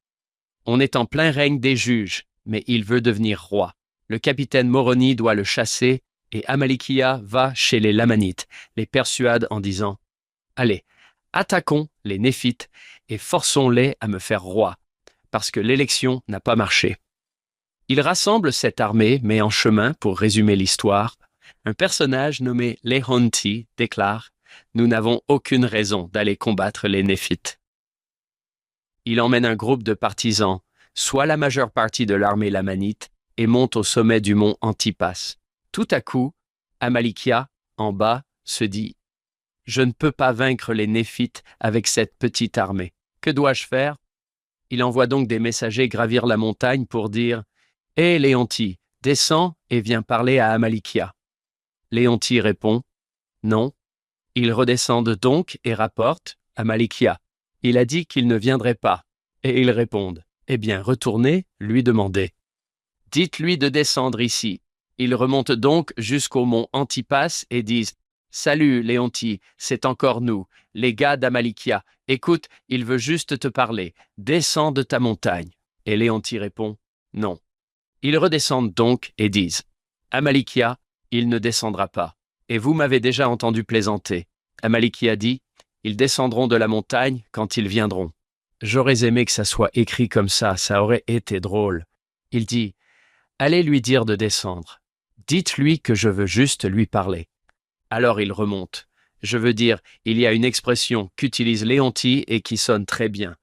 On est en plein règne des juges, mais il veut devenir roi. Le capitaine Moroni doit le chasser et Amalikia va chez les Lamanites, les persuade en disant « Allez, attaquons les Néphites et forçons-les à me faire roi, parce que l'élection n'a pas marché. » Il rassemble cette armée, mais en chemin, pour résumer l'histoire, un personnage nommé Léontie déclare « Nous n'avons aucune raison d'aller combattre les Néphites. » Il emmène un groupe de partisans, soit la majeure partie de l'armée lamanite, et monte au sommet du mont Antipas. Tout à coup, Amalikia, en bas, se dit « Je ne peux pas vaincre les Néphites avec cette petite armée. Que dois-je faire ?» Il envoie donc des messagers gravir la montagne pour dire « Hé Léontie, descends et viens parler à Amalikia. » Léontie répond « Non. » Ils redescendent donc et rapportent à Amalikia. Il a dit qu'il ne viendrait pas. Et ils répondent « Eh bien, retournez, lui demander. Dites-lui de descendre ici. » Ils remontent donc jusqu'au mont Antipas et disent « Salut, Léontie, c'est encore nous, les gars d'Amalikia. Écoute, il veut juste te parler. Descends de ta montagne. » Et Léontie répond « Non. » Ils redescendent donc et disent « Amalikia, il ne descendra pas. Et vous m'avez déjà entendu plaisanter. » Amalikia dit « Ils descendront de la montagne quand ils viendront. » J'aurais aimé que ça soit écrit comme ça aurait été drôle. Il dit « Allez lui dire de descendre. Dites-lui que je veux juste lui parler. » Alors il remonte. Je veux dire, il y a une expression qu'utilise Léontie et qui sonne très bien.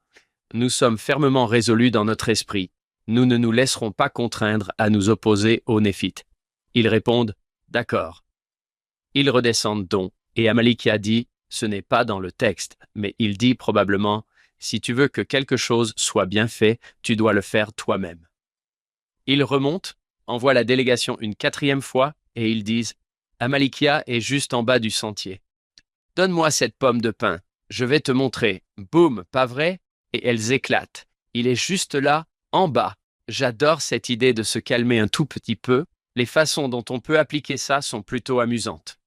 Nous sommes fermement résolus dans notre esprit. Nous ne nous laisserons pas contraindre à nous opposer aux Néphites. Ils répondent « D'accord. » Ils redescendent donc, et Amalikia dit « Ce n'est pas dans le texte, mais il dit probablement « Si tu veux que quelque chose soit bien fait, tu dois le faire toi-même. » Ils remontent, envoient la délégation une 4e fois, et ils disent « Amalikia est juste en bas du sentier. Donne-moi cette pomme de pain, je vais te montrer. » Boum, pas vrai? Et elles éclatent. Il est juste là, en bas. J'adore cette idée de se calmer un tout petit peu. Les façons dont on peut appliquer ça sont plutôt amusantes.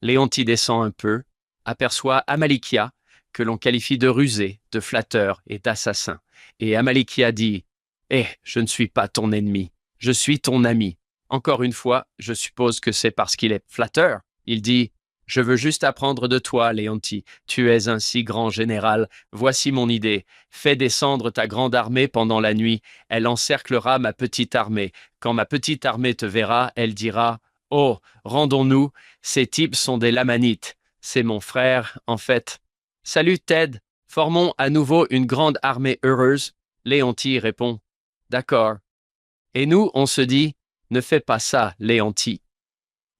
Léontie descend un peu, aperçoit Amalikia, que l'on qualifie de rusé, de flatteur et d'assassin. Et Amalikia dit « Eh, je ne suis pas ton ennemi, je suis ton ami. » Encore une fois, je suppose que c'est parce qu'il est flatteur. Il dit « Je veux juste apprendre de toi, Léontie. Tu es un si grand général. Voici mon idée. Fais descendre ta grande armée pendant la nuit. Elle encerclera ma petite armée. Quand ma petite armée te verra, elle dira « Oh, rendons-nous, ces types sont des Lamanites. C'est mon frère, en fait. » Salut Ted, formons à nouveau une grande armée heureuse. Léontie répond « D'accord. » Et nous, on se dit « Ne fais pas ça, Léontie. »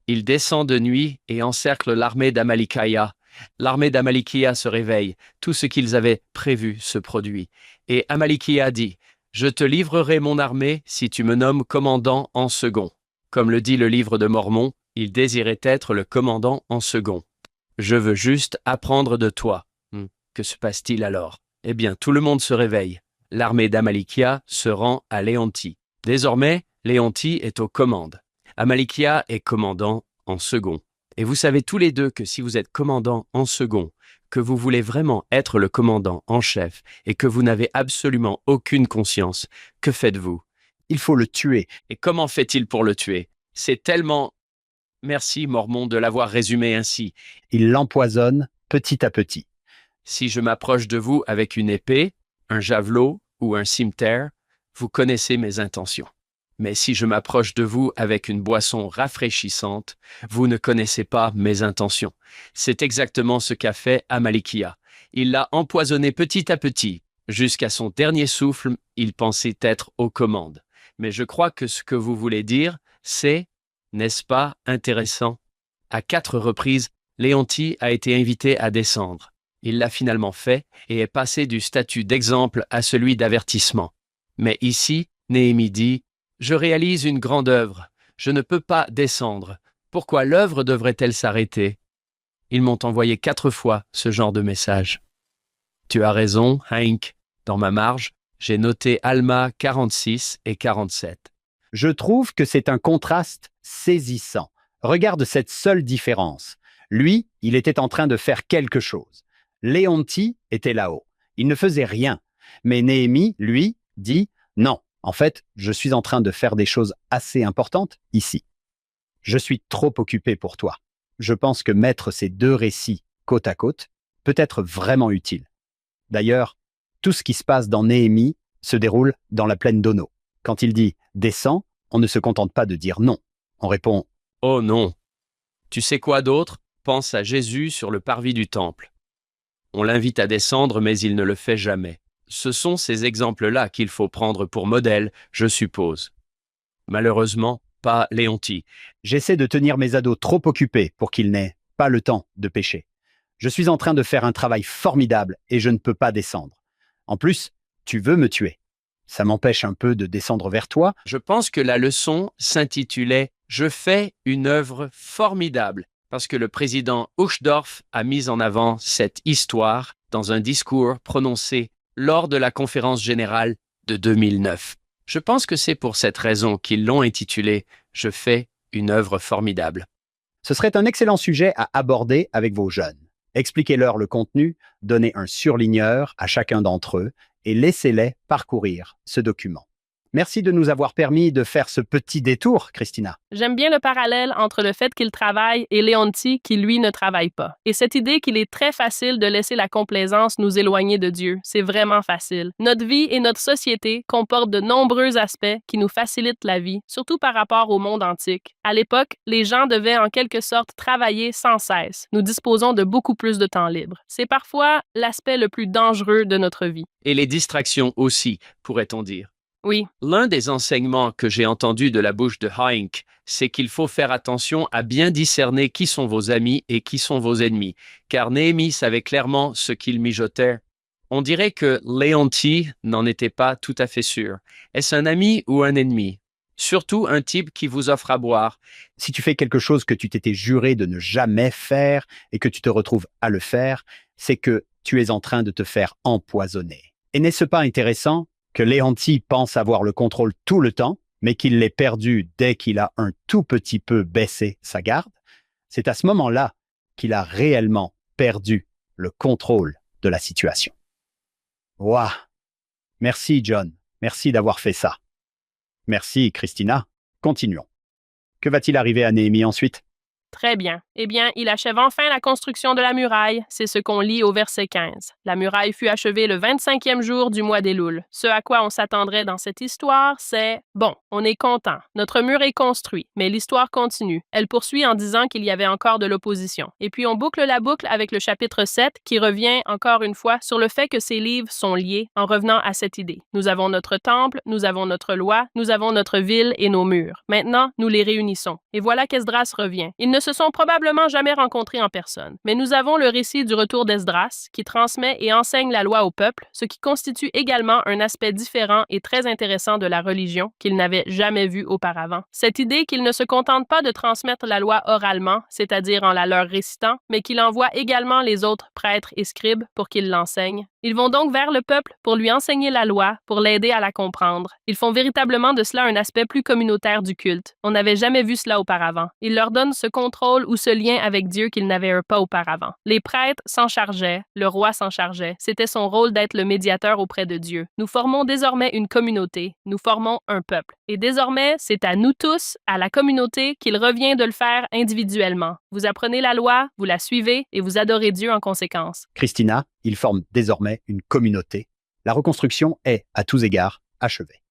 Il descend de nuit et encercle l'armée d'Amalikia. L'armée d'Amalikia se réveille. Tout ce qu'ils avaient prévu se produit. Et Amalikia dit « Je te livrerai mon armée si tu me nommes commandant en second. » Comme le dit le livre de Mormon, il désirait être le commandant en second. « Je veux juste apprendre de toi. » Que se passe-t-il alors? Eh bien, tout le monde se réveille. L'armée d'Amalikia se rend à Léontie. Désormais, Léontie est aux commandes. Amalikia est commandant en second. Et vous savez tous les deux que si vous êtes commandant en second, que vous voulez vraiment être le commandant en chef et que vous n'avez absolument aucune conscience, que faites-vous? Il faut le tuer. Et comment fait-il pour le tuer? C'est tellement... Merci, Mormon, de l'avoir résumé ainsi. Il l'empoisonne petit à petit. Si je m'approche de vous avec une épée, un javelot ou un cimeterre, vous connaissez mes intentions. Mais si je m'approche de vous avec une boisson rafraîchissante, vous ne connaissez pas mes intentions. C'est exactement ce qu'a fait Amalikia. Il l'a empoisonné petit à petit. Jusqu'à son dernier souffle, il pensait être aux commandes. Mais je crois que ce que vous voulez dire, c'est, n'est-ce pas, intéressant? À 4 reprises, Léontie a été invité à descendre. Il l'a finalement fait et est passé du statut d'exemple à celui d'avertissement. Mais ici, Néhémie dit, « Je réalise une grande œuvre. Je ne peux pas descendre. Pourquoi l'œuvre devrait-elle s'arrêter ?» Ils m'ont envoyé 4 fois ce genre de message. Tu as raison, Hank. Dans ma marge, j'ai noté Alma 46 et 47. Je trouve que c'est un contraste saisissant. Regarde cette seule différence. Lui, il était en train de faire quelque chose. Léontie était là-haut. Il ne faisait rien. Mais Néhémie, lui, dit « Non, en fait, je suis en train de faire des choses assez importantes ici. Je suis trop occupé pour toi. » Je pense que mettre ces 2 récits côte à côte peut être vraiment utile. D'ailleurs, tout ce qui se passe dans Néhémie se déroule dans la plaine d'Ono. Quand il dit « descends », on ne se contente pas de dire non. On répond « Oh non !» Tu sais quoi d'autre? Pense à Jésus sur le parvis du temple. On l'invite à descendre, mais il ne le fait jamais. Ce sont ces exemples-là qu'il faut prendre pour modèle, je suppose. Malheureusement, pas Léontie. J'essaie de tenir mes ados trop occupés pour qu'ils n'aient pas le temps de pécher. Je suis en train de faire un travail formidable et je ne peux pas descendre. En plus, tu veux me tuer. Ça m'empêche un peu de descendre vers toi. Je pense que la leçon s'intitulait « Je fais une œuvre formidable » parce que le président Uchtdorf a mis en avant cette histoire dans un discours prononcé lors de la conférence générale de 2009. Je pense que c'est pour cette raison qu'ils l'ont intitulé « Je fais une œuvre formidable ». Ce serait un excellent sujet à aborder avec vos jeunes. Expliquez-leur le contenu, donnez un surligneur à chacun d'entre eux et laissez-les parcourir ce document. Merci de nous avoir permis de faire ce petit détour, Christina. J'aime bien le parallèle entre le fait qu'il travaille et Léontie qui, lui, ne travaille pas. Et cette idée qu'il est très facile de laisser la complaisance nous éloigner de Dieu, c'est vraiment facile. Notre vie et notre société comportent de nombreux aspects qui nous facilitent la vie, surtout par rapport au monde antique. À l'époque, les gens devaient en quelque sorte travailler sans cesse. Nous disposons de beaucoup plus de temps libre. C'est parfois l'aspect le plus dangereux de notre vie. Et les distractions aussi, pourrait-on dire. Oui. L'un des enseignements que j'ai entendus de la bouche de Hank, c'est qu'il faut faire attention à bien discerner qui sont vos amis et qui sont vos ennemis, car Néhémie savait clairement ce qu'il mijotait. On dirait que Léontie n'en était pas tout à fait sûr. Est-ce un ami ou un ennemi? Surtout un type qui vous offre à boire. Si tu fais quelque chose que tu t'étais juré de ne jamais faire et que tu te retrouves à le faire, c'est que tu es en train de te faire empoisonner. Et n'est-ce pas intéressant que Léontie pense avoir le contrôle tout le temps, mais qu'il l'ait perdu dès qu'il a un tout petit peu baissé sa garde? C'est à ce moment-là qu'il a réellement perdu le contrôle de la situation. Waouh! Merci, John. Merci d'avoir fait ça. Merci, Christina. Continuons. Que va-t-il arriver à Néhémie ensuite? Très bien. Eh bien, il achève enfin la construction de la muraille. C'est ce qu'on lit au verset 15. La muraille fut achevée le 25e jour du mois d'Éloul. Ce à quoi on s'attendrait dans cette histoire, c'est « Bon, on est content. Notre mur est construit. » Mais l'histoire continue. Elle poursuit en disant qu'il y avait encore de l'opposition. Et puis on boucle la boucle avec le chapitre 7 qui revient encore une fois sur le fait que ces livres sont liés en revenant à cette idée. Nous avons notre temple, nous avons notre loi, nous avons notre ville et nos murs. Maintenant, nous les réunissons. Et voilà qu'Esdras revient. Il ne se sont probablement jamais rencontrés en personne. Mais nous avons le récit du retour d'Esdras, qui transmet et enseigne la loi au peuple, ce qui constitue également un aspect différent et très intéressant de la religion qu'il n'avait jamais vu auparavant. Cette idée qu'il ne se contente pas de transmettre la loi oralement, c'est-à-dire en la leur récitant, mais qu'il envoie également les autres prêtres et scribes pour qu'ils l'enseignent. Ils vont donc vers le peuple pour lui enseigner la loi, pour l'aider à la comprendre. Ils font véritablement de cela un aspect plus communautaire du culte. On n'avait jamais vu cela auparavant. Ils leur donnent ce contrôle ou ce lien avec Dieu qu'ils n'avaient pas auparavant. Les prêtres s'en chargeaient, le roi s'en chargeait. C'était son rôle d'être le médiateur auprès de Dieu. Nous formons désormais une communauté. Nous formons un peuple. Et désormais, c'est à nous tous, à la communauté, qu'il revient de le faire individuellement. Vous apprenez la loi, vous la suivez et vous adorez Dieu en conséquence. Christina, ils forment désormais une communauté. La reconstruction est, à tous égards, achevée.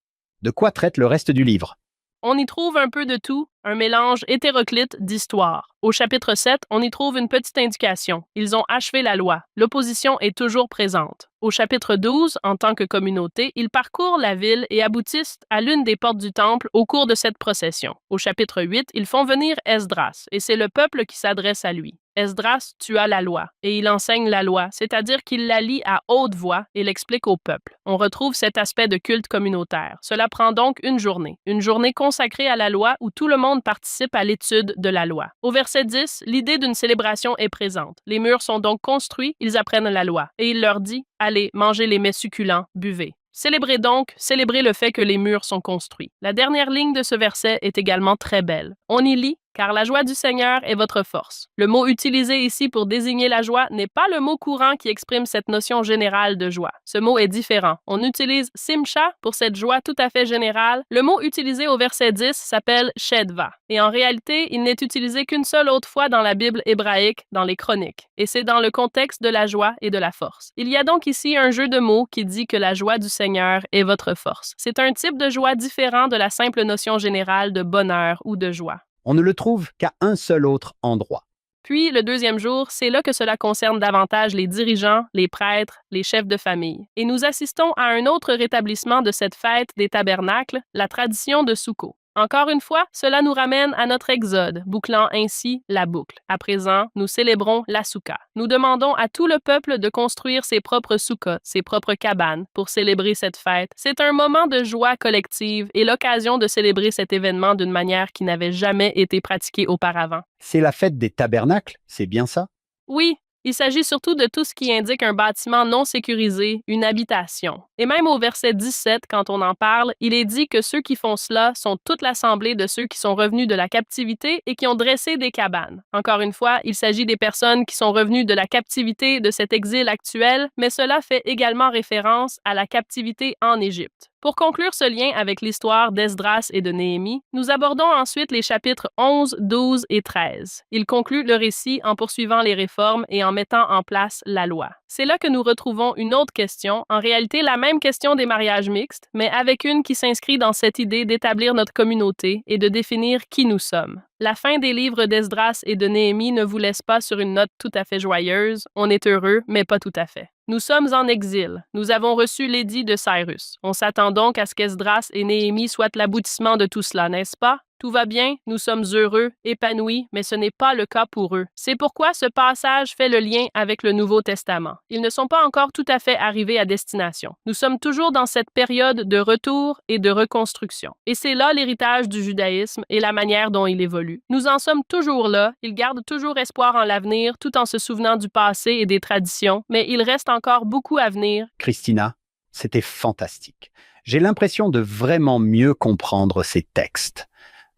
De quoi traite le reste du livre? On y trouve un peu de tout, un mélange hétéroclite d'histoires. Au chapitre 7, on y trouve une petite indication. Ils ont achevé la loi. L'opposition est toujours présente. Au chapitre 12, en tant que communauté, ils parcourent la ville et aboutissent à l'une des portes du temple au cours de cette procession. Au chapitre 8, ils font venir Esdras, et c'est le peuple qui s'adresse à lui. Esdras tua la loi, et il enseigne la loi, c'est-à-dire qu'il la lit à haute voix et l'explique au peuple. On retrouve cet aspect de culte communautaire. Cela prend donc une journée consacrée à la loi où tout le monde participe à l'étude de la loi. Au verset 10, l'idée d'une célébration est présente. Les murs sont donc construits, ils apprennent la loi, et il leur dit « Allez, mangez les mets succulents, buvez ». Célébrez donc, célébrez le fait que les murs sont construits. La dernière ligne de ce verset est également très belle. On y lit « Car la joie du Seigneur est votre force ». Le mot utilisé ici pour désigner la joie n'est pas le mot courant qui exprime cette notion générale de joie. Ce mot est différent. On utilise « simcha » pour cette joie tout à fait générale. Le mot utilisé au verset 10 s'appelle « shedva ». Et en réalité, il n'est utilisé qu'une seule autre fois dans la Bible hébraïque, dans les Chroniques. Et c'est dans le contexte de la joie et de la force. Il y a donc ici un jeu de mots qui dit que la joie du Seigneur est votre force. C'est un type de joie différent de la simple notion générale de bonheur ou de joie. On ne le trouve qu'à un seul autre endroit. Puis, le deuxième jour, c'est là que cela concerne davantage les dirigeants, les prêtres, les chefs de famille. Et nous assistons à un autre rétablissement de cette fête des tabernacles, la tradition de Soukkot. Encore une fois, cela nous ramène à notre exode, bouclant ainsi la boucle. À présent, nous célébrons la Soukha. Nous demandons à tout le peuple de construire ses propres soukhot, ses propres cabanes, pour célébrer cette fête. C'est un moment de joie collective et l'occasion de célébrer cet événement d'une manière qui n'avait jamais été pratiquée auparavant. C'est la fête des tabernacles, c'est bien ça? Oui, il s'agit surtout de tout ce qui indique un bâtiment non sécurisé, une habitation. Et même au verset 17, quand on en parle, il est dit que ceux qui font cela sont toute l'assemblée de ceux qui sont revenus de la captivité et qui ont dressé des cabanes. Encore une fois, il s'agit des personnes qui sont revenues de la captivité de cet exil actuel, mais cela fait également référence à la captivité en Égypte. Pour conclure ce lien avec l'histoire d'Esdras et de Néhémie, nous abordons ensuite les chapitres 11, 12 et 13. Il conclut le récit en poursuivant les réformes et en mettant en place la loi. C'est là que nous retrouvons une autre question, en réalité la même question des mariages mixtes, mais avec une qui s'inscrit dans cette idée d'établir notre communauté et de définir qui nous sommes. La fin des livres d'Esdras et de Néhémie ne vous laisse pas sur une note tout à fait joyeuse. On est heureux, mais pas tout à fait. Nous sommes en exil. Nous avons reçu l'édit de Cyrus. On s'attend donc à ce qu'Esdras et Néhémie soient l'aboutissement de tout cela, n'est-ce pas? Tout va bien, nous sommes heureux, épanouis, mais ce n'est pas le cas pour eux. C'est pourquoi ce passage fait le lien avec le Nouveau Testament. Ils ne sont pas encore tout à fait arrivés à destination. Nous sommes toujours dans cette période de retour et de reconstruction. Et c'est là l'héritage du judaïsme et la manière dont il évolue. Nous en sommes toujours là, ils gardent toujours espoir en l'avenir tout en se souvenant du passé et des traditions, mais il reste encore beaucoup à venir. Christina, c'était fantastique. J'ai l'impression de vraiment mieux comprendre ces textes.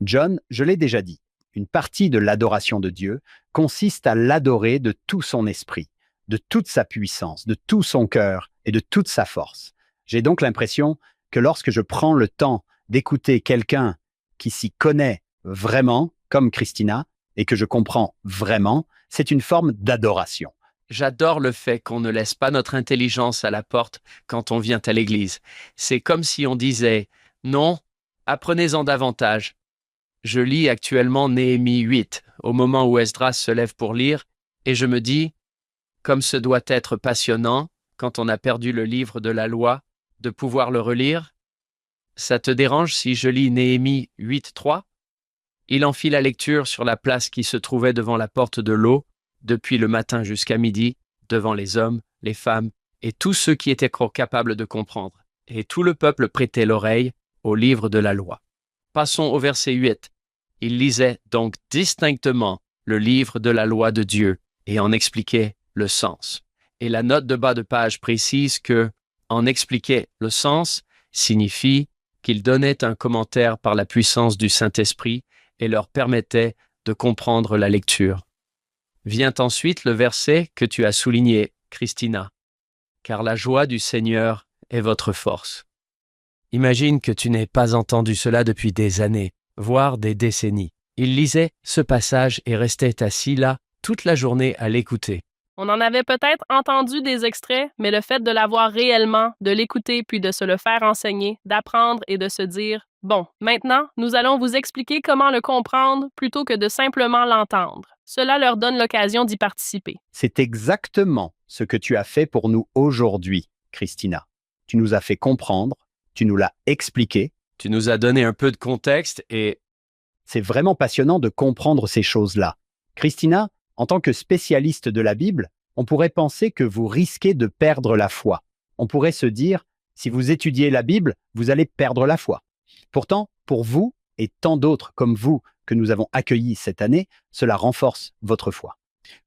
John, je l'ai déjà dit, une partie de l'adoration de Dieu consiste à l'adorer de tout son esprit, de toute sa puissance, de tout son cœur et de toute sa force. J'ai donc l'impression que lorsque je prends le temps d'écouter quelqu'un qui s'y connaît vraiment, comme Christina, et que je comprends vraiment, c'est une forme d'adoration. J'adore le fait qu'on ne laisse pas notre intelligence à la porte quand on vient à l'église. C'est comme si on disait « Non, apprenez-en davantage ». Je lis actuellement Néhémie 8, au moment où Esdras se lève pour lire, et je me dis, comme ce doit être passionnant, quand on a perdu le livre de la loi, de pouvoir le relire. Ça te dérange si je lis Néhémie 8, 3 ? Il en fit la lecture sur la place qui se trouvait devant la porte de l'eau, depuis le matin jusqu'à midi, devant les hommes, les femmes, et tous ceux qui étaient capables de comprendre. Et tout le peuple prêtait l'oreille au livre de la loi. Passons au verset 8. Il lisait donc distinctement le livre de la loi de Dieu et en expliquait le sens. Et la note de bas de page précise que « en expliquer le sens » signifie qu'il donnait un commentaire par la puissance du Saint-Esprit et leur permettait de comprendre la lecture. Vient ensuite le verset que tu as souligné, Christina. « Car la joie du Seigneur est votre force. » Imagine que tu n'aies pas entendu cela depuis des années, voire des décennies. Il lisait ce passage et restait assis là toute la journée à l'écouter. On en avait peut-être entendu des extraits, mais le fait de l'avoir réellement, de l'écouter puis de se le faire enseigner, d'apprendre et de se dire Bon, maintenant, nous allons vous expliquer comment le comprendre plutôt que de simplement l'entendre. Cela leur donne l'occasion d'y participer. C'est exactement ce que tu as fait pour nous aujourd'hui, Christina. Tu nous as fait comprendre, tu nous l'as expliqué. Tu nous as donné un peu de contexte et C'est vraiment passionnant de comprendre ces choses-là. Christina, en tant que spécialiste de la Bible, on pourrait penser que vous risquez de perdre la foi. On pourrait se dire, si vous étudiez la Bible, vous allez perdre la foi. Pourtant, pour vous et tant d'autres comme vous que nous avons accueillis cette année, cela renforce votre foi.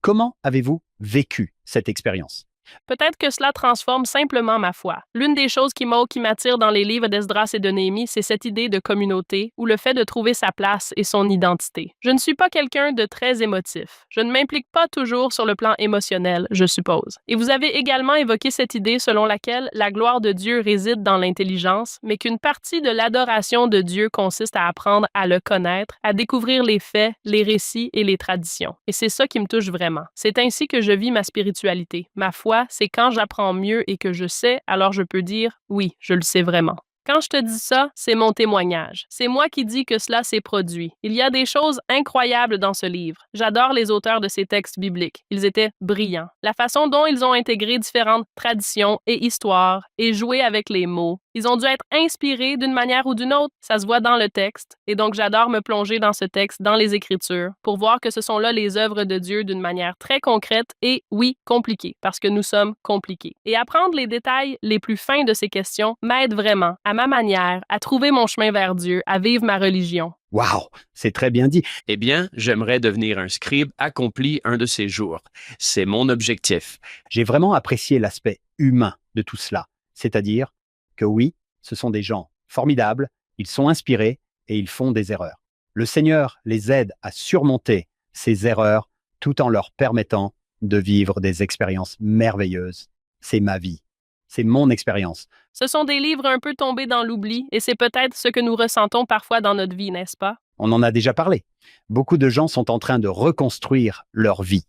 Comment avez-vous vécu cette expérience? Peut-être que cela transforme simplement ma foi. L'une des choses qui m'attire dans les livres d'Esdras et de Néhémie, c'est cette idée de communauté ou le fait de trouver sa place et son identité. Je ne suis pas quelqu'un de très émotif. Je ne m'implique pas toujours sur le plan émotionnel, je suppose. Et vous avez également évoqué cette idée selon laquelle la gloire de Dieu réside dans l'intelligence, mais qu'une partie de l'adoration de Dieu consiste à apprendre à le connaître, à découvrir les faits, les récits et les traditions. Et c'est ça qui me touche vraiment. C'est ainsi que je vis ma spiritualité, ma foi. C'est quand j'apprends mieux et que je sais, alors je peux dire « oui, je le sais vraiment ». Quand je te dis ça, c'est mon témoignage. C'est moi qui dis que cela s'est produit. Il y a des choses incroyables dans ce livre. J'adore les auteurs de ces textes bibliques. Ils étaient brillants. La façon dont ils ont intégré différentes traditions et histoires et joué avec les mots. Ils ont dû être inspirés d'une manière ou d'une autre. Ça se voit dans le texte. Et donc, j'adore me plonger dans ce texte, dans les Écritures, pour voir que ce sont là les œuvres de Dieu d'une manière très concrète et, oui, compliquée, parce que nous sommes compliqués. Et apprendre les détails les plus fins de ces questions m'aide vraiment, à ma manière, à trouver mon chemin vers Dieu, à vivre ma religion. Waouh, c'est très bien dit. eh bien, j'aimerais devenir un scribe accompli un de ces jours. C'est mon objectif. J'ai vraiment apprécié l'aspect humain de tout cela. C'est-à-dire que oui, ce sont des gens formidables, ils sont inspirés et ils font des erreurs. Le Seigneur les aide à surmonter ces erreurs tout en leur permettant de vivre des expériences merveilleuses. C'est ma vie. C'est mon expérience. Ce sont des livres un peu tombés dans l'oubli et c'est peut-être ce que nous ressentons parfois dans notre vie, n'est-ce pas? On en a déjà parlé. Beaucoup de gens sont en train de reconstruire leur vie.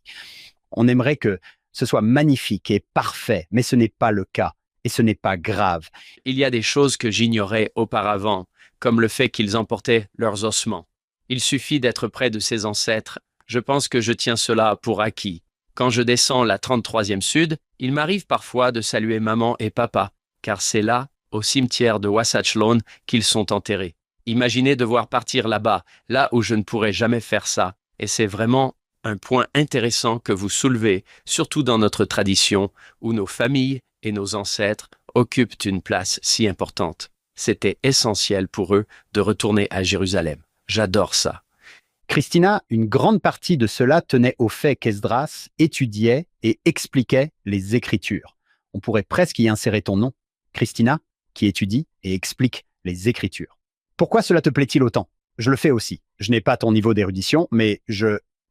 On aimerait que ce soit magnifique et parfait, mais ce n'est pas le cas et ce n'est pas grave. Il y a des choses que j'ignorais auparavant, comme le fait qu'ils emportaient leurs ossements. Il suffit d'être près de ses ancêtres. Je pense que je tiens cela pour acquis. Quand je descends la 33e Sud, il m'arrive parfois de saluer maman et papa, car c'est là, au cimetière de Wasatch Lawn, qu'ils sont enterrés. Imaginez devoir partir là-bas, là où je ne pourrais jamais faire ça, et c'est vraiment un point intéressant que vous soulevez, surtout dans notre tradition, où nos familles et nos ancêtres occupent une place si importante. C'était essentiel pour eux de retourner à Jérusalem. J'adore ça. Christina, une grande partie de cela tenait au fait qu'Esdras étudiait et expliquait les Écritures. On pourrait presque y insérer ton nom, Christina, qui étudie et explique les Écritures. Pourquoi cela te plaît-il autant? Je le fais aussi. Je n'ai pas ton niveau d'érudition, mais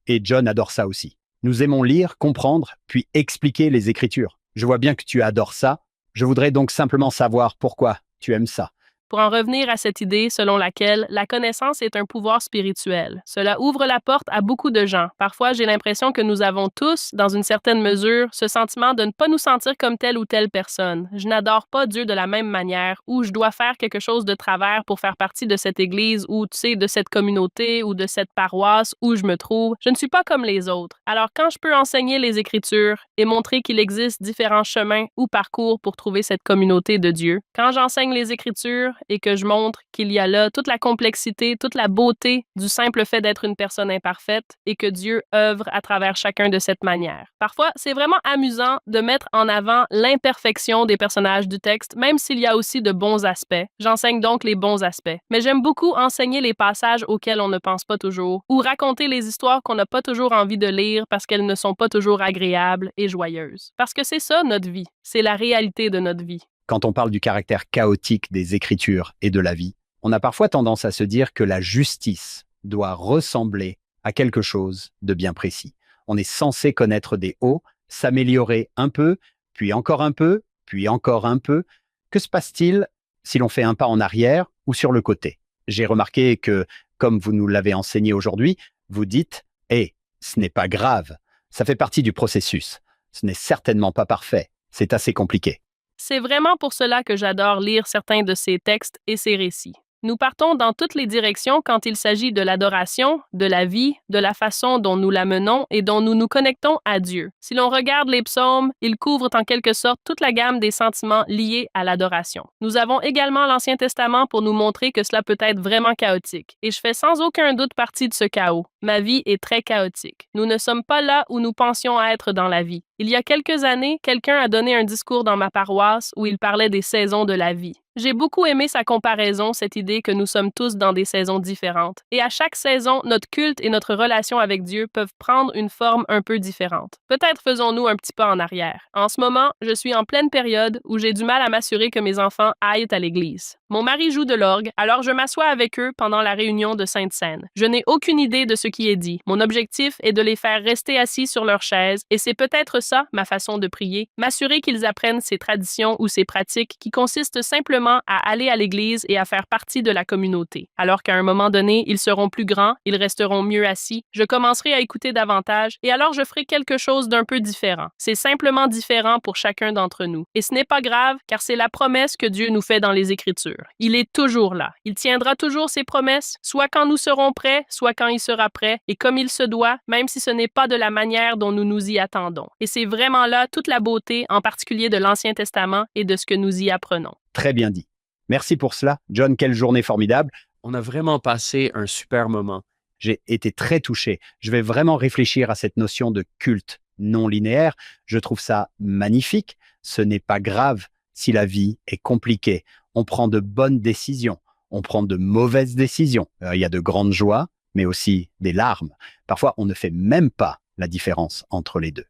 et John adore ça aussi. Nous aimons lire, comprendre, puis expliquer les Écritures. Je vois bien que tu adores ça. Je voudrais donc simplement savoir pourquoi tu aimes ça. Pour en revenir à cette idée selon laquelle la connaissance est un pouvoir spirituel. Cela ouvre la porte à beaucoup de gens. Parfois, j'ai l'impression que nous avons tous, dans une certaine mesure, ce sentiment de ne pas nous sentir comme telle ou telle personne. Je n'adore pas Dieu de la même manière, ou je dois faire quelque chose de travers pour faire partie de cette église, ou tu sais, de cette communauté, ou de cette paroisse où je me trouve. Je ne suis pas comme les autres. Alors, quand je peux enseigner les Écritures et montrer qu'il existe différents chemins ou parcours pour trouver cette communauté de Dieu, quand j'enseigne les Écritures, et que je montre qu'il y a là toute la complexité, toute la beauté du simple fait d'être une personne imparfaite et que Dieu œuvre à travers chacun de cette manière. Parfois, c'est vraiment amusant de mettre en avant l'imperfection des personnages du texte, même s'il y a aussi de bons aspects. J'enseigne donc les bons aspects. Mais j'aime beaucoup enseigner les passages auxquels on ne pense pas toujours ou raconter les histoires qu'on n'a pas toujours envie de lire parce qu'elles ne sont pas toujours agréables et joyeuses. Parce que c'est ça notre vie. C'est la réalité de notre vie. Quand on parle du caractère chaotique des Écritures et de la vie, on a parfois tendance à se dire que la justice doit ressembler à quelque chose de bien précis. On est censé connaître des hauts, s'améliorer un peu, puis encore un peu, puis encore un peu. Que se passe-t-il si l'on fait un pas en arrière ou sur le côté? J'ai remarqué que, comme vous nous l'avez enseigné aujourd'hui, vous dites « Eh, ce n'est pas grave, ça fait partie du processus. Ce n'est certainement pas parfait, c'est assez compliqué. » C'est vraiment pour cela que j'adore lire certains de ces textes et ces récits. Nous partons dans toutes les directions quand il s'agit de l'adoration, de la vie, de la façon dont nous la menons et dont nous nous connectons à Dieu. Si l'on regarde les psaumes, ils couvrent en quelque sorte toute la gamme des sentiments liés à l'adoration. Nous avons également l'Ancien Testament pour nous montrer que cela peut être vraiment chaotique. Et je fais sans aucun doute partie de ce chaos. Ma vie est très chaotique. Nous ne sommes pas là où nous pensions être dans la vie. Il y a quelques années, quelqu'un a donné un discours dans ma paroisse où il parlait des saisons de la vie. J'ai beaucoup aimé sa comparaison, cette idée que nous sommes tous dans des saisons différentes. Et à chaque saison, notre culte et notre relation avec Dieu peuvent prendre une forme un peu différente. Peut-être faisons-nous un petit pas en arrière. En ce moment, je suis en pleine période où j'ai du mal à m'assurer que mes enfants aillent à l'église. Mon mari joue de l'orgue, alors je m'assois avec eux pendant la réunion de Sainte-Seine. Je n'ai aucune idée de ce qui est dit. Mon objectif est de les faire rester assis sur leur chaise, et c'est peut-être ça, ma façon de prier, m'assurer qu'ils apprennent ces traditions ou ces pratiques qui consistent simplement à aller à l'église et à faire partie de la communauté. Alors qu'à un moment donné, ils seront plus grands, ils resteront mieux assis, je commencerai à écouter davantage et alors je ferai quelque chose d'un peu différent. C'est simplement différent pour chacun d'entre nous. Et ce n'est pas grave, car c'est la promesse que Dieu nous fait dans les Écritures. Il est toujours là. Il tiendra toujours ses promesses, soit quand nous serons prêts, soit quand il sera prêt, et comme il se doit, même si ce n'est pas de la manière dont nous nous y attendons. Et c'est vraiment là toute la beauté, en particulier de l'Ancien Testament et de ce que nous y apprenons. Très bien dit. Merci pour cela. John, quelle journée formidable. On a vraiment passé un super moment. J'ai été très touché. Je vais vraiment réfléchir à cette notion de culte non linéaire. Je trouve ça magnifique. Ce n'est pas grave si la vie est compliquée. On prend de bonnes décisions. On prend de mauvaises décisions. Il y a de grandes joies, mais aussi des larmes. Parfois, on ne fait même pas la différence entre les deux.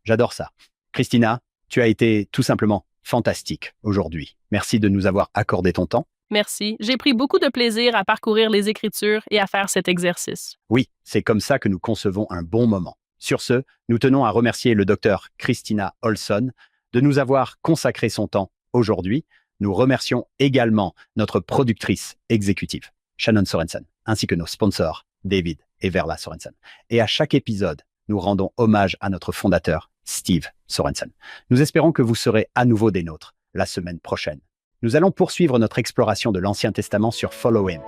J'adore ça. Christina, tu as été tout simplement fantastique aujourd'hui. Merci de nous avoir accordé ton temps. Merci. J'ai pris beaucoup de plaisir à parcourir les Écritures et à faire cet exercice. Oui, c'est comme ça que nous concevons un bon moment. Sur ce, nous tenons à remercier le docteur Christina Olson de nous avoir consacré son temps aujourd'hui. Nous remercions également notre productrice exécutive, Shannon Sorensen, ainsi que nos sponsors, David et Verla Sorensen. Et à chaque épisode, nous rendons hommage à notre fondateur, Steve Sorensen. Nous espérons que vous serez à nouveau des nôtres la semaine prochaine. Nous allons poursuivre notre exploration de l'Ancien Testament sur Follow Him,